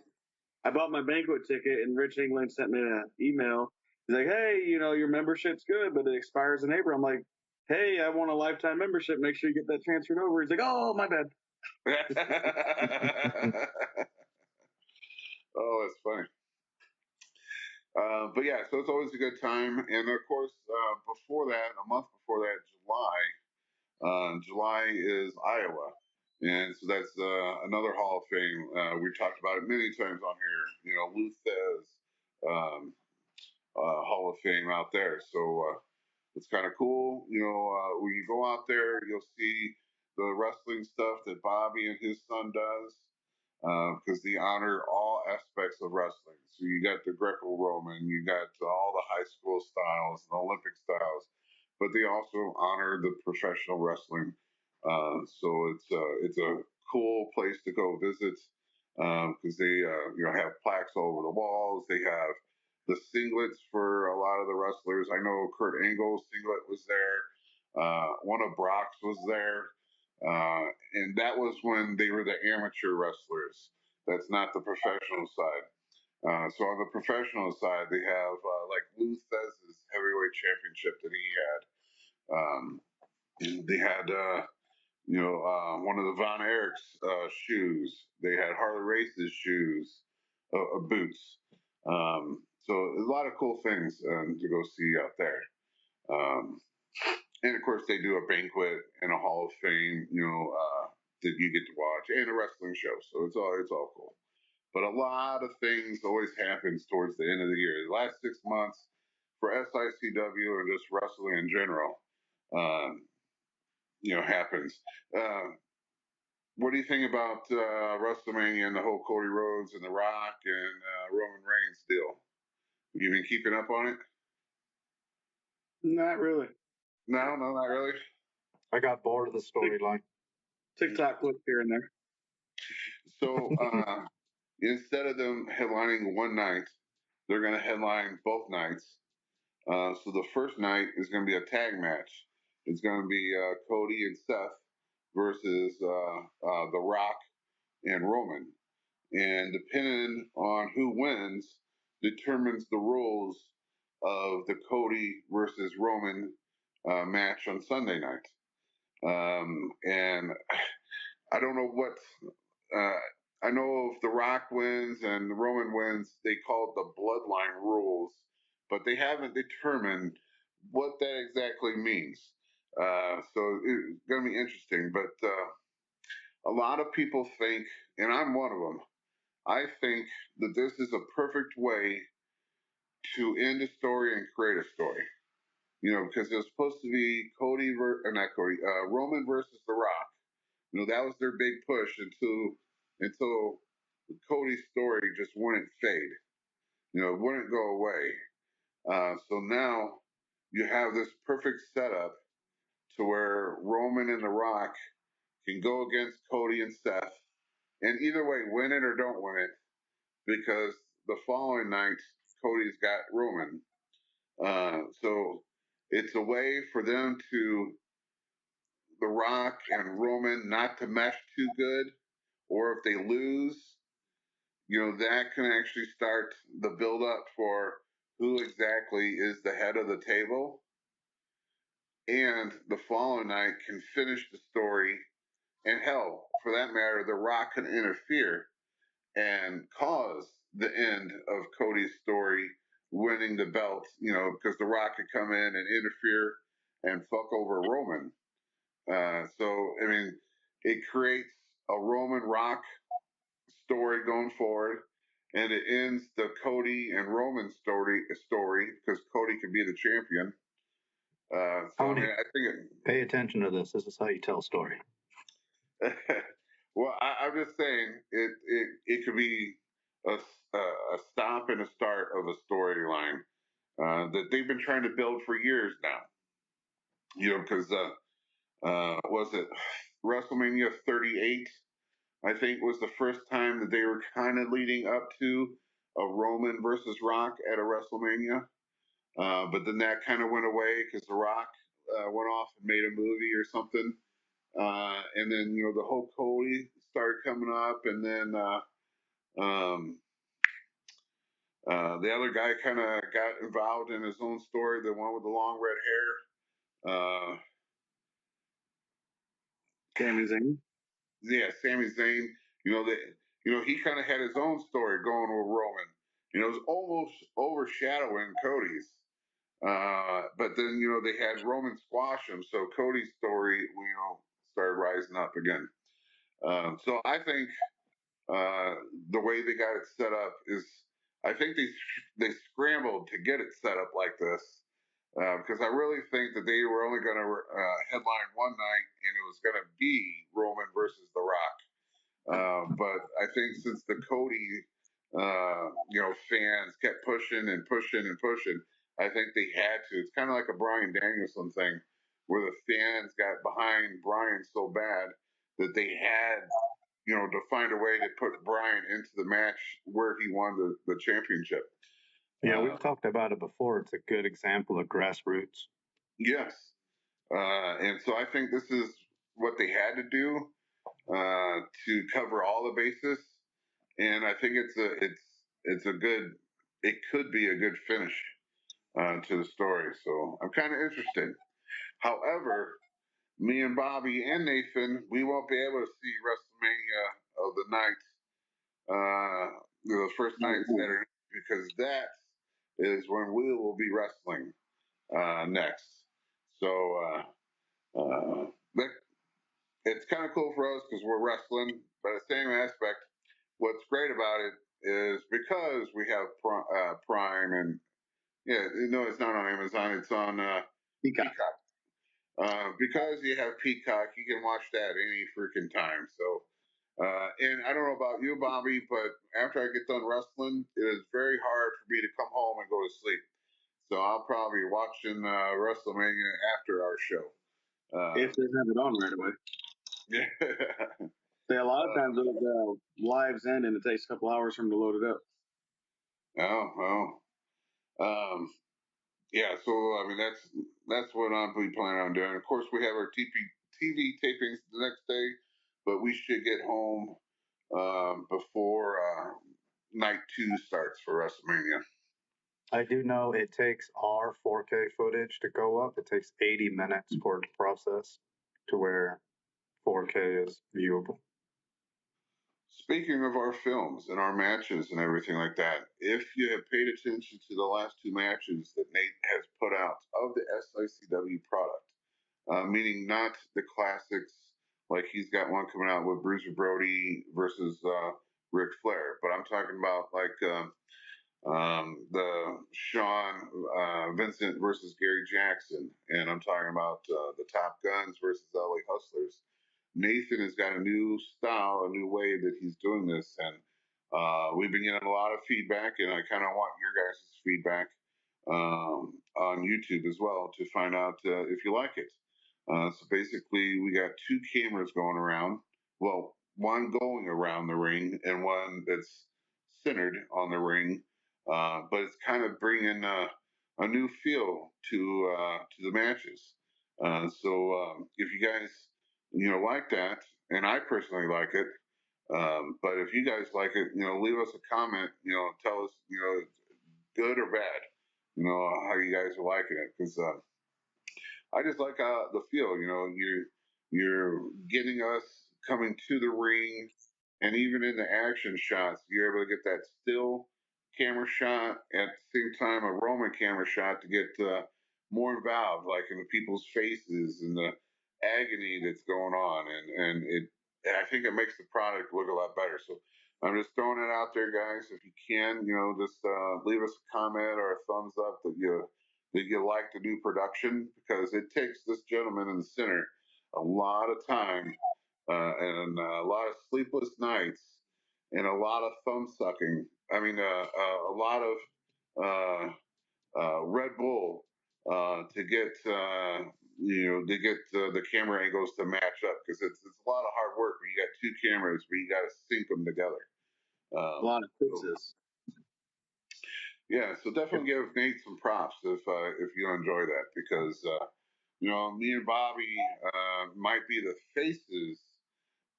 S5: I bought my banquet ticket, and Rich England sent me an email. He's like, "Hey, your membership's good, but it expires in April." I'm like, "Hey, I want a lifetime membership. Make sure you get that transferred over." He's like, "Oh, my bad."
S2: Oh, that's funny. But yeah, so it's always a good time. And of course, before that, a month before that, July is Iowa. And so that's another Hall of Fame. We've talked about it many times on here. Luthez Hall of Fame out there. So it's kind of cool. When you go out there, you'll see the wrestling stuff that Bobby and his son does, because they honor all aspects of wrestling. So you got the Greco-Roman, you got all the high school styles, the Olympic styles, but they also honor the professional wrestling. So it's a cool place to go visit, because they have plaques all over the walls. They have the singlets for a lot of the wrestlers. I know Kurt Angle's singlet was there. One of Brock's was there. And that was when they were the amateur wrestlers. That's not the professional side. So on the professional side, they have like Luthez' heavyweight championship that he had. They had one of the Von Erich's shoes. They had Harley Race's shoes, boots. So a lot of cool things to go see out there. And of course, they do a banquet and a Hall of Fame, that you get to watch, and a wrestling show. So it's all cool. But a lot of things always happens towards the end of the year. The last 6 months for SICW and just wrestling in general, happens. What do you think about WrestleMania and the whole Cody Rhodes and The Rock and Roman Reigns deal? Have you been keeping up on it?
S5: Not really.
S2: No, not really.
S4: I got bored of the storyline.
S5: TikTok clip here and there.
S2: So instead of them headlining one night, they're going to headline both nights. So the first night is going to be a tag match. It's going to be Cody and Seth versus The Rock and Roman. And depending on who wins, determines the rules of the Cody versus Roman match on Sunday night. And I don't know what. I know if The Rock wins and Roman wins, they call it the Bloodline rules, but they haven't determined what that exactly means. So it's going to be interesting. But a lot of people think, and I'm one of them, I think that this is a perfect way to end a story and create a story. Because it was supposed to be Roman versus The Rock. That was their big push until Cody's story just wouldn't fade. It wouldn't go away. So now you have this perfect setup to where Roman and The Rock can go against Cody and Seth, and either way, win it or don't win it, because the following night Cody's got Roman. So it's a way for them The Rock and Roman not to mesh too good, or if they lose, that can actually start the build up for who exactly is the head of the table. And the following night can finish the story. And hell, for that matter, The Rock can interfere and cause the end of Cody's story, winning the belt, because The Rock could come in and interfere and fuck over Roman. So, I mean, it creates a Roman Rock story going forward, and it ends the Cody and Roman story because Cody could be the champion.
S4: Tony,
S2: I think
S4: pay attention to this. This is how you tell a story.
S2: Well, I'm just saying it could be a stop and a start of a storyline that they've been trying to build for years now. Because was it WrestleMania 38? I think was the first time that they were kind of leading up to a Roman versus Rock at a WrestleMania. But then that kind of went away because The Rock went off and made a movie or something. And then, the whole Cody started coming up. And then The other guy kind of got involved in his own story, the one with the long red hair.
S5: Sami Zayn.
S2: Yeah, Sami Zayn. He kind of had his own story going with Roman. It was almost overshadowing Cody's. But then, they had Roman squash him, so Cody's story, started rising up again. So I think the way they got it set up is, I think they scrambled to get it set up like this, because I really think that they were only going to headline one night, and it was going to be Roman versus The Rock. But I think since the Cody, fans kept pushing and pushing and pushing, I think they had to. It's kind of like a Bryan Danielson thing, where the fans got behind Bryan so bad that they had, to find a way to put Bryan into the match where he won the championship.
S4: Yeah, we've talked about it before. It's a good example of grassroots.
S2: Yes. And so I think this is what they had to do to cover all the bases. And I think it could be a good finish to the story. So I'm kind of interested. However, me and Bobby and Nathan, we won't be able to see WrestleMania of the night, the first night Saturday, because that is when we will be wrestling next. So it's kind of cool for us because we're wrestling, but at the same aspect, what's great about it is because we have Prime, and it's not on Amazon, it's on Peacock. Because you have Peacock, you can watch that any freaking time. So, and I don't know about you, Bobby, but after I get done wrestling, it is very hard for me to come home and go to sleep. So I'll probably be watching WrestleMania after our show.
S5: If they have it on right away.
S2: Yeah.
S5: See, a lot of times those lives end and it takes a couple hours for them to load it up.
S2: Oh, well. Yeah, so I mean that's what I'm planning on doing. Of course, we have our TV tapings the next day, but we should get home before night 2 starts for WrestleMania.
S4: I do know it takes our 4K footage to go up. It takes 80 minutes for it to process to where 4K is viewable.
S2: Speaking of our films and our matches and everything like that, if you have paid attention to the last 2 matches that Nate has put out of the SICW product, meaning not the classics, like he's got one coming out with Bruiser Brody versus Ric Flair, but I'm talking about like the Shawn Vincent versus Gary Jackson, and I'm talking about the Top Guns versus LA Hustlers. Nathan has got a new style, a new way that he's doing this, and we've been getting a lot of feedback, and I kind of want your guys' feedback on YouTube as well to find out if you like it. So basically, we got 2 cameras going around. Well, one going around the ring and one that's centered on the ring, but it's kind of bringing a new feel to the matches. So if you guys like that, and I personally like it, but if you guys like it, leave us a comment. Tell us good or bad. How you guys are liking it, because I just like the feel. You're getting us coming to the ring, and even in the action shots, you're able to get that still camera shot at the same time a Roman camera shot to get more involved, like in the people's faces and the agony that's going on, and I think it makes the product look a lot better. So I'm just throwing it out there, guys. If you can, just leave us a comment or a thumbs up that you like the new production, because it takes this gentleman in the center a lot of time and a lot of sleepless nights and a lot of thumb sucking. I mean, a lot of Red Bull to get the camera angles to match up, because it's a lot of hard work when you got 2 cameras, but you got to sync them together.
S5: A lot of fixes.
S2: Yeah, so definitely give Nate some props if you enjoy that, because me and Bobby might be the faces,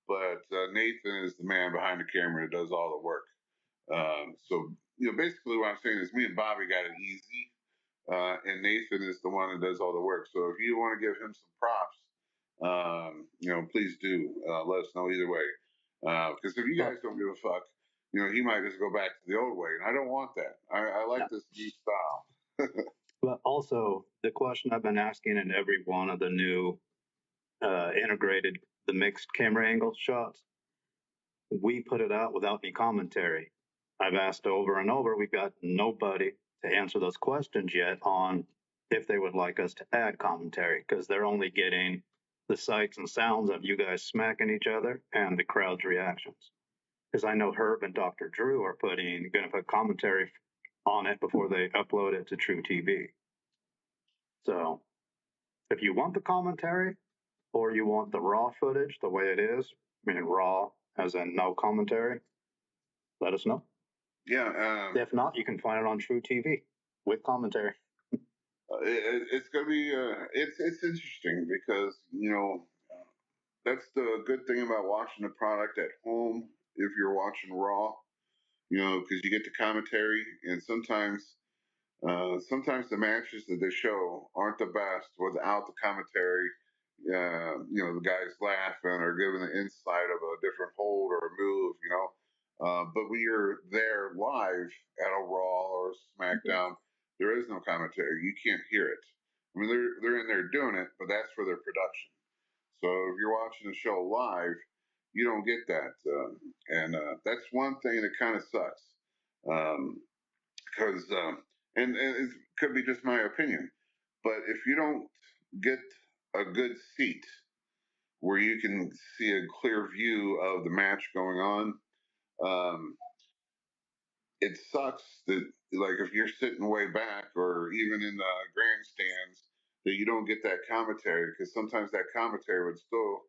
S2: but Nathan is the man behind the camera that does all the work. So basically what I'm saying is me and Bobby got it easy, and Nathan is the one that does all the work. So if you want to give him some props, please do. Let us know either way. Because if you guys don't give a fuck, he might just go back to the old way, and I don't want that. I like this new style.
S4: But also, the question I've been asking in every one of the new integrated, the mixed camera angle shots, we put it out without any commentary. I've asked over and over, we've got nobody to answer those questions yet on if they would like us to add commentary, because they're only getting the sights and sounds of you guys smacking each other and the crowd's reactions. Because I know Herb and Dr. Drew are going to put commentary on it before they upload it to True TV. So if you want the commentary or you want the raw footage the way it is, meaning raw as in no commentary, let us know.
S2: Yeah.
S4: If not, you can find it on True TV with commentary.
S2: It's going to be, it's interesting because, that's the good thing about watching the product at home if you're watching Raw, because you get the commentary, and sometimes the matches that they show aren't the best without the commentary. The guys laughing or giving the insight of a different hold or a move, but when you're there live at a Raw or a SmackDown, there is no commentary. You can't hear it. I mean, they're in there doing it, but that's for their production. So if you're watching the show live, you don't get that, and that's one thing that kind of sucks. Because and it could be just my opinion, but if you don't get a good seat where you can see a clear view of the match going on, it sucks that, like, if you're sitting way back or even in the grandstands, that you don't get that commentary, because sometimes that commentary would still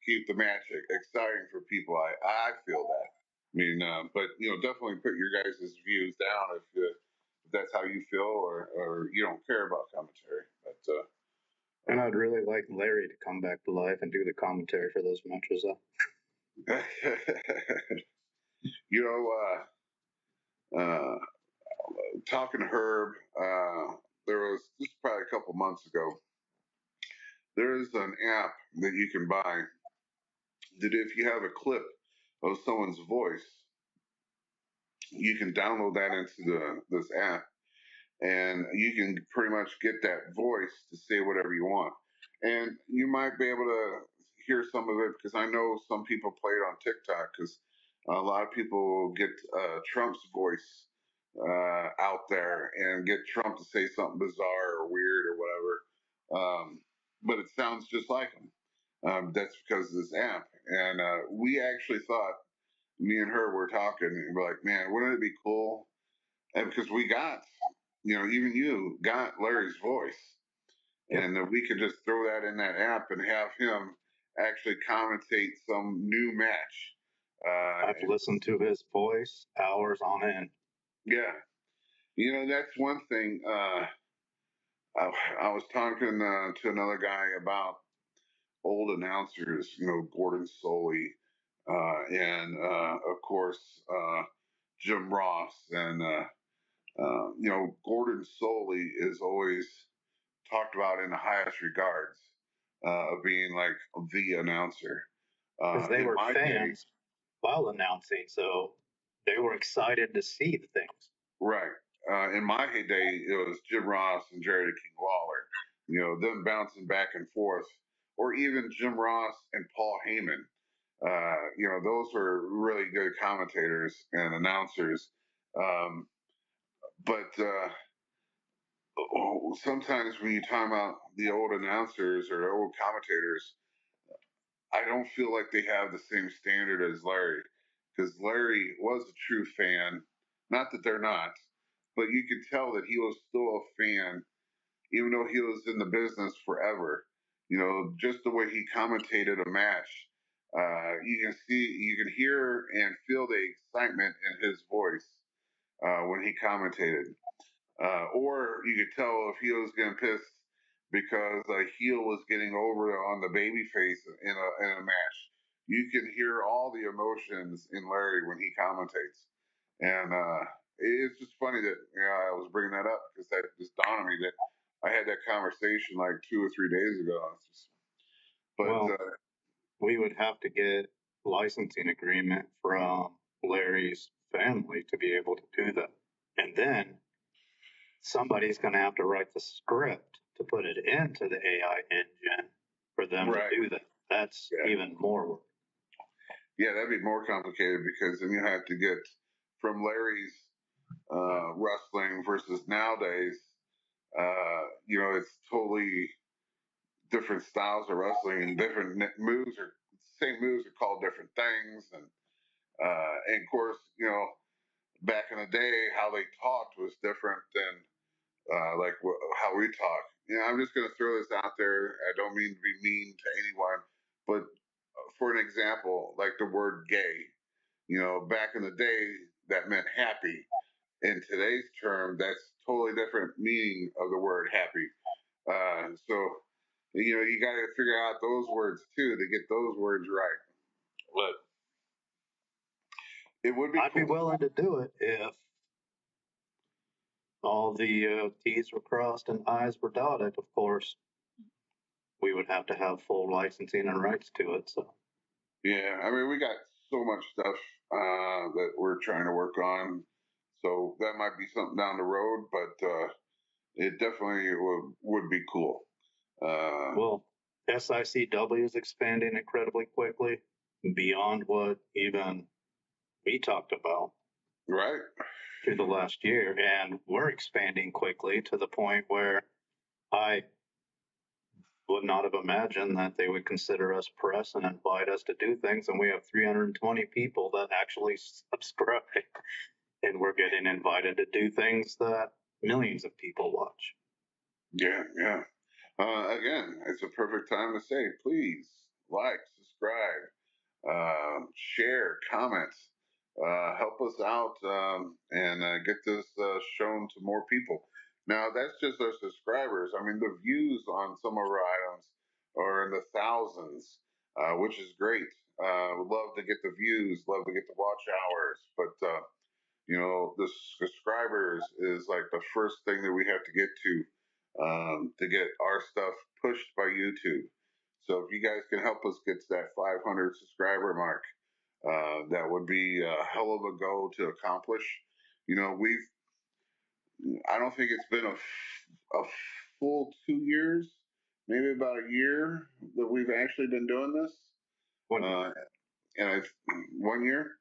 S2: keep the match exciting for people. I feel that. I mean, but definitely put your guys' views down if that's how you feel, or you don't care about commentary. But
S4: and I'd really like Larry to come back to life and do the commentary for those matches, though.
S2: Talking to Herb, there was this is probably a couple months ago. There's an app that you can buy that if you have a clip of someone's voice, you can download that into this app, and you can pretty much get that voice to say whatever you want. And you might be able to hear some of it, because I know some people play it on TikTok, because a lot of people get Trump's voice out there and get Trump to say something bizarre or weird or whatever. But it sounds just like him. That's because of this app. And we actually thought, me and her were talking, and we're like, man, wouldn't it be cool? And because we got, even you got Larry's voice. Yep. And we could just throw that in that app and have him actually commentate some new match.
S4: I've listened to his voice hours on end.
S2: Yeah. That's one thing. I was talking to another guy about old announcers, Gordon Soley, and of course, Jim Ross. And, Gordon Soley is always talked about in the highest regards of being like the announcer.
S4: Because they were fans while announcing, so they were excited to see the things.
S2: Right. In my heyday, it was Jim Ross and Jerry the King Lawler, them bouncing back and forth, or even Jim Ross and Paul Heyman. Those were really good commentators and announcers. But sometimes when you talk about the old announcers or the old commentators, I don't feel like they have the same standard as Larry, because Larry was a true fan. Not that they're not, but you could tell that he was still a fan, even though he was in the business forever. Just the way he commentated a match, you can hear and feel the excitement in his voice when he commentated. Or you could tell if he was getting pissed because a heel was getting over on the baby face in a match. You can hear all the emotions in Larry when he commentates. And it's just funny that I was bringing that up because that just dawned on me that I had that conversation like 2 or 3 days ago. It's just, but
S4: Well, we would have to get licensing agreement from Larry's family to be able to do that. And then somebody's going to have to write the script to put it into the AI engine for them
S2: right.
S4: to do that. That's even more work.
S2: Yeah, that'd be more complicated because then you have to get from Larry's wrestling versus nowadays. It's totally different styles of wrestling and different moves are same moves are called different things, and of course, back in the day, how they talked was different than how we talk. I'm just going to throw this out there. I don't mean to be mean to anyone, but for an example, like the word gay, back in the day, that meant happy. In today's term, that's totally different meaning of the word happy. So, you got to figure out those words too to get those words right. But it would be
S4: I'd
S2: cool.
S4: be willing to do it if all the T's were crossed and I's were dotted. Of course, we would have to have full licensing and rights to it. So,
S2: yeah, I mean, we got so much stuff that we're trying to work on. So that might be something down the road, but it definitely would be cool.
S4: well, SICW is expanding incredibly quickly beyond what even we talked about.
S2: Right.
S4: Through the last year, and we're expanding quickly to the point where I would not have imagined that they would consider us press and invite us to do things. And we have 320 people that actually subscribe, and we're getting invited to do things that millions of people watch.
S2: Yeah, yeah. Again, it's a perfect time to say, please like, subscribe, share, comment, help us out, and get this shown to more people. Now, that's just our subscribers. I mean, the views on some of our items are in the thousands, which is great. Would love to get the views, love to get the watch hours, but the subscribers is like the first thing that we have to get our stuff pushed by YouTube. So if you guys can help us get to that 500 subscriber mark, that would be a hell of a goal to accomplish. I don't think it's been a full 2 years, maybe about a year that we've actually been doing this.
S4: 1 year.
S2: And 1 year.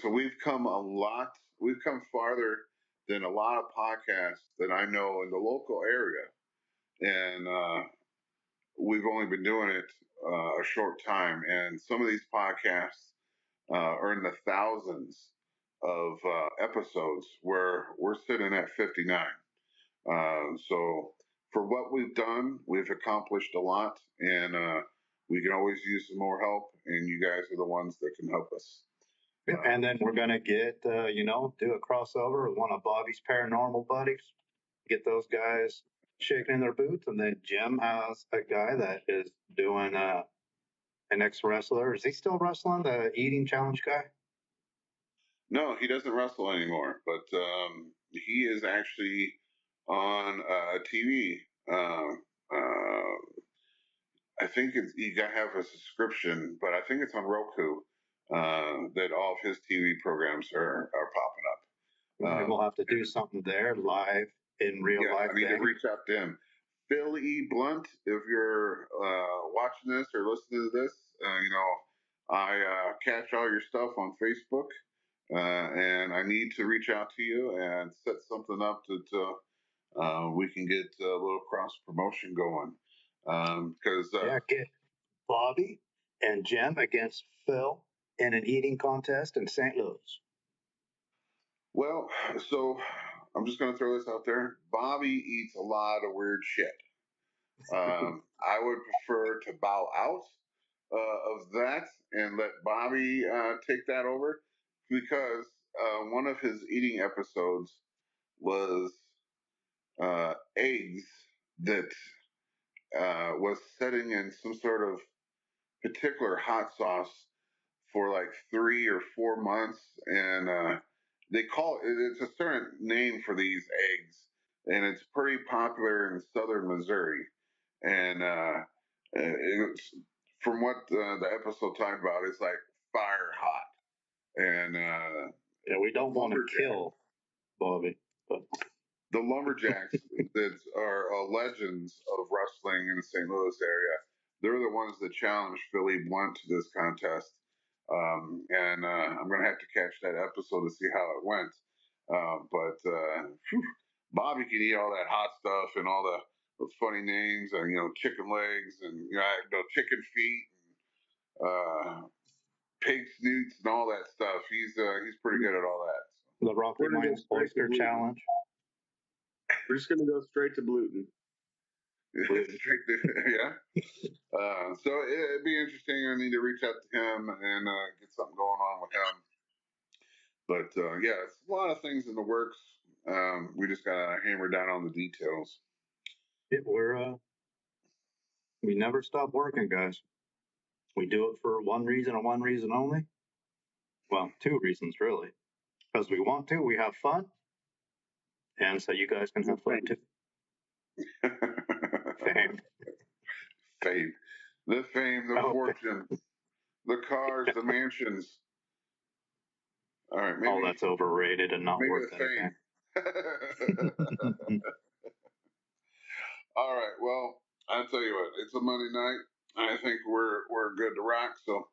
S2: So we've come a lot. We've come farther than a lot of podcasts that I know in the local area, and we've only been doing it a short time. And some of these podcasts are in the thousands of episodes, where we're sitting at 59. So for what we've done, we've accomplished a lot, and we can always use some more help. And you guys are the ones that can help us.
S4: Yeah, and then we're going to get, do a crossover with one of Bobby's paranormal buddies, get those guys shaking in their boots. And then Jim has a guy that is doing an ex-wrestler. Is he still wrestling, the eating challenge guy?
S2: No, he doesn't wrestle anymore, but he is actually on TV. I think you got to have a subscription, but I think it's on Roku that all of his TV programs are popping up.
S4: We'll have to do something there live in real life.
S2: I need to reach out to him. Phil E. Blunt, if you're watching this or listening to this, I catch all your stuff on Facebook, and I need to reach out to you and set something up that we can get a little cross promotion going. Because
S4: get Bobby and Jim against Phil in an eating contest in St. Louis.
S2: Well, so I'm just going to throw this out there. Bobby eats a lot of weird shit. I would prefer to bow out of that and let Bobby take that over, because one of his eating episodes was eggs that was setting in some sort of particular hot sauce for like 3 or 4 months, and they call it, it's a certain name for these eggs, and it's pretty popular in southern Missouri. And it's, from what the episode talked about, it's like fire hot. And
S4: Yeah, we don't want to kill Bobby, but
S2: the Lumberjacks that are legends of wrestling in the St. Louis area, they're the ones that challenged Philly Blunt to this contest. And I'm going to have to catch that episode to see how it went. But Bobby can eat all that hot stuff and all the funny names and, chicken legs and, chicken feet and pig snoots and all that stuff. He's pretty good at all that.
S4: the Rocky Mountain Oyster Challenge.
S5: We're just gonna go straight to gluten.
S2: Yeah. So it'd be interesting. I need to reach out to him and get something going on with him. But yeah, it's a lot of things in the works. We just gotta hammer down on the details.
S4: We never stop working, guys. We do it for one reason and one reason only. Well, two reasons really. Because we want to, we have fun, and so you guys can have fun too. Fame.
S2: Fame. The fame, the fortune, the cars, the mansions. All right, maybe.
S4: All that's overrated and not worth anything.
S2: All right, well, I'll tell you what, it's a Monday night. I think we're good to rock. So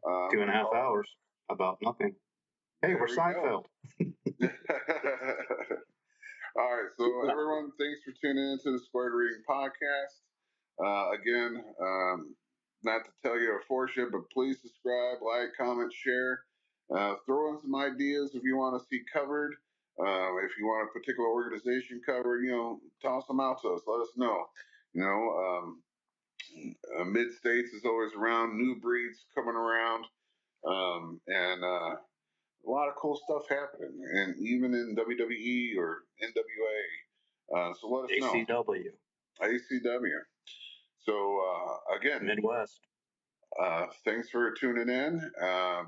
S4: 2.5 hours about nothing. Hey, we're Seinfeld.
S2: All right, so everyone, thanks for tuning into the Squared Reading Podcast. Again, not to tell you or force you, but please subscribe, like, comment, share. Throw in some ideas if you want to see covered. If you want a particular organization covered, toss them out to us. Let us know. Mid States is always around. New breeds coming around, and a lot of cool stuff happening, and even in WWE or NWA. So let us know. ACW. So again,
S4: Midwest.
S2: Thanks for tuning in.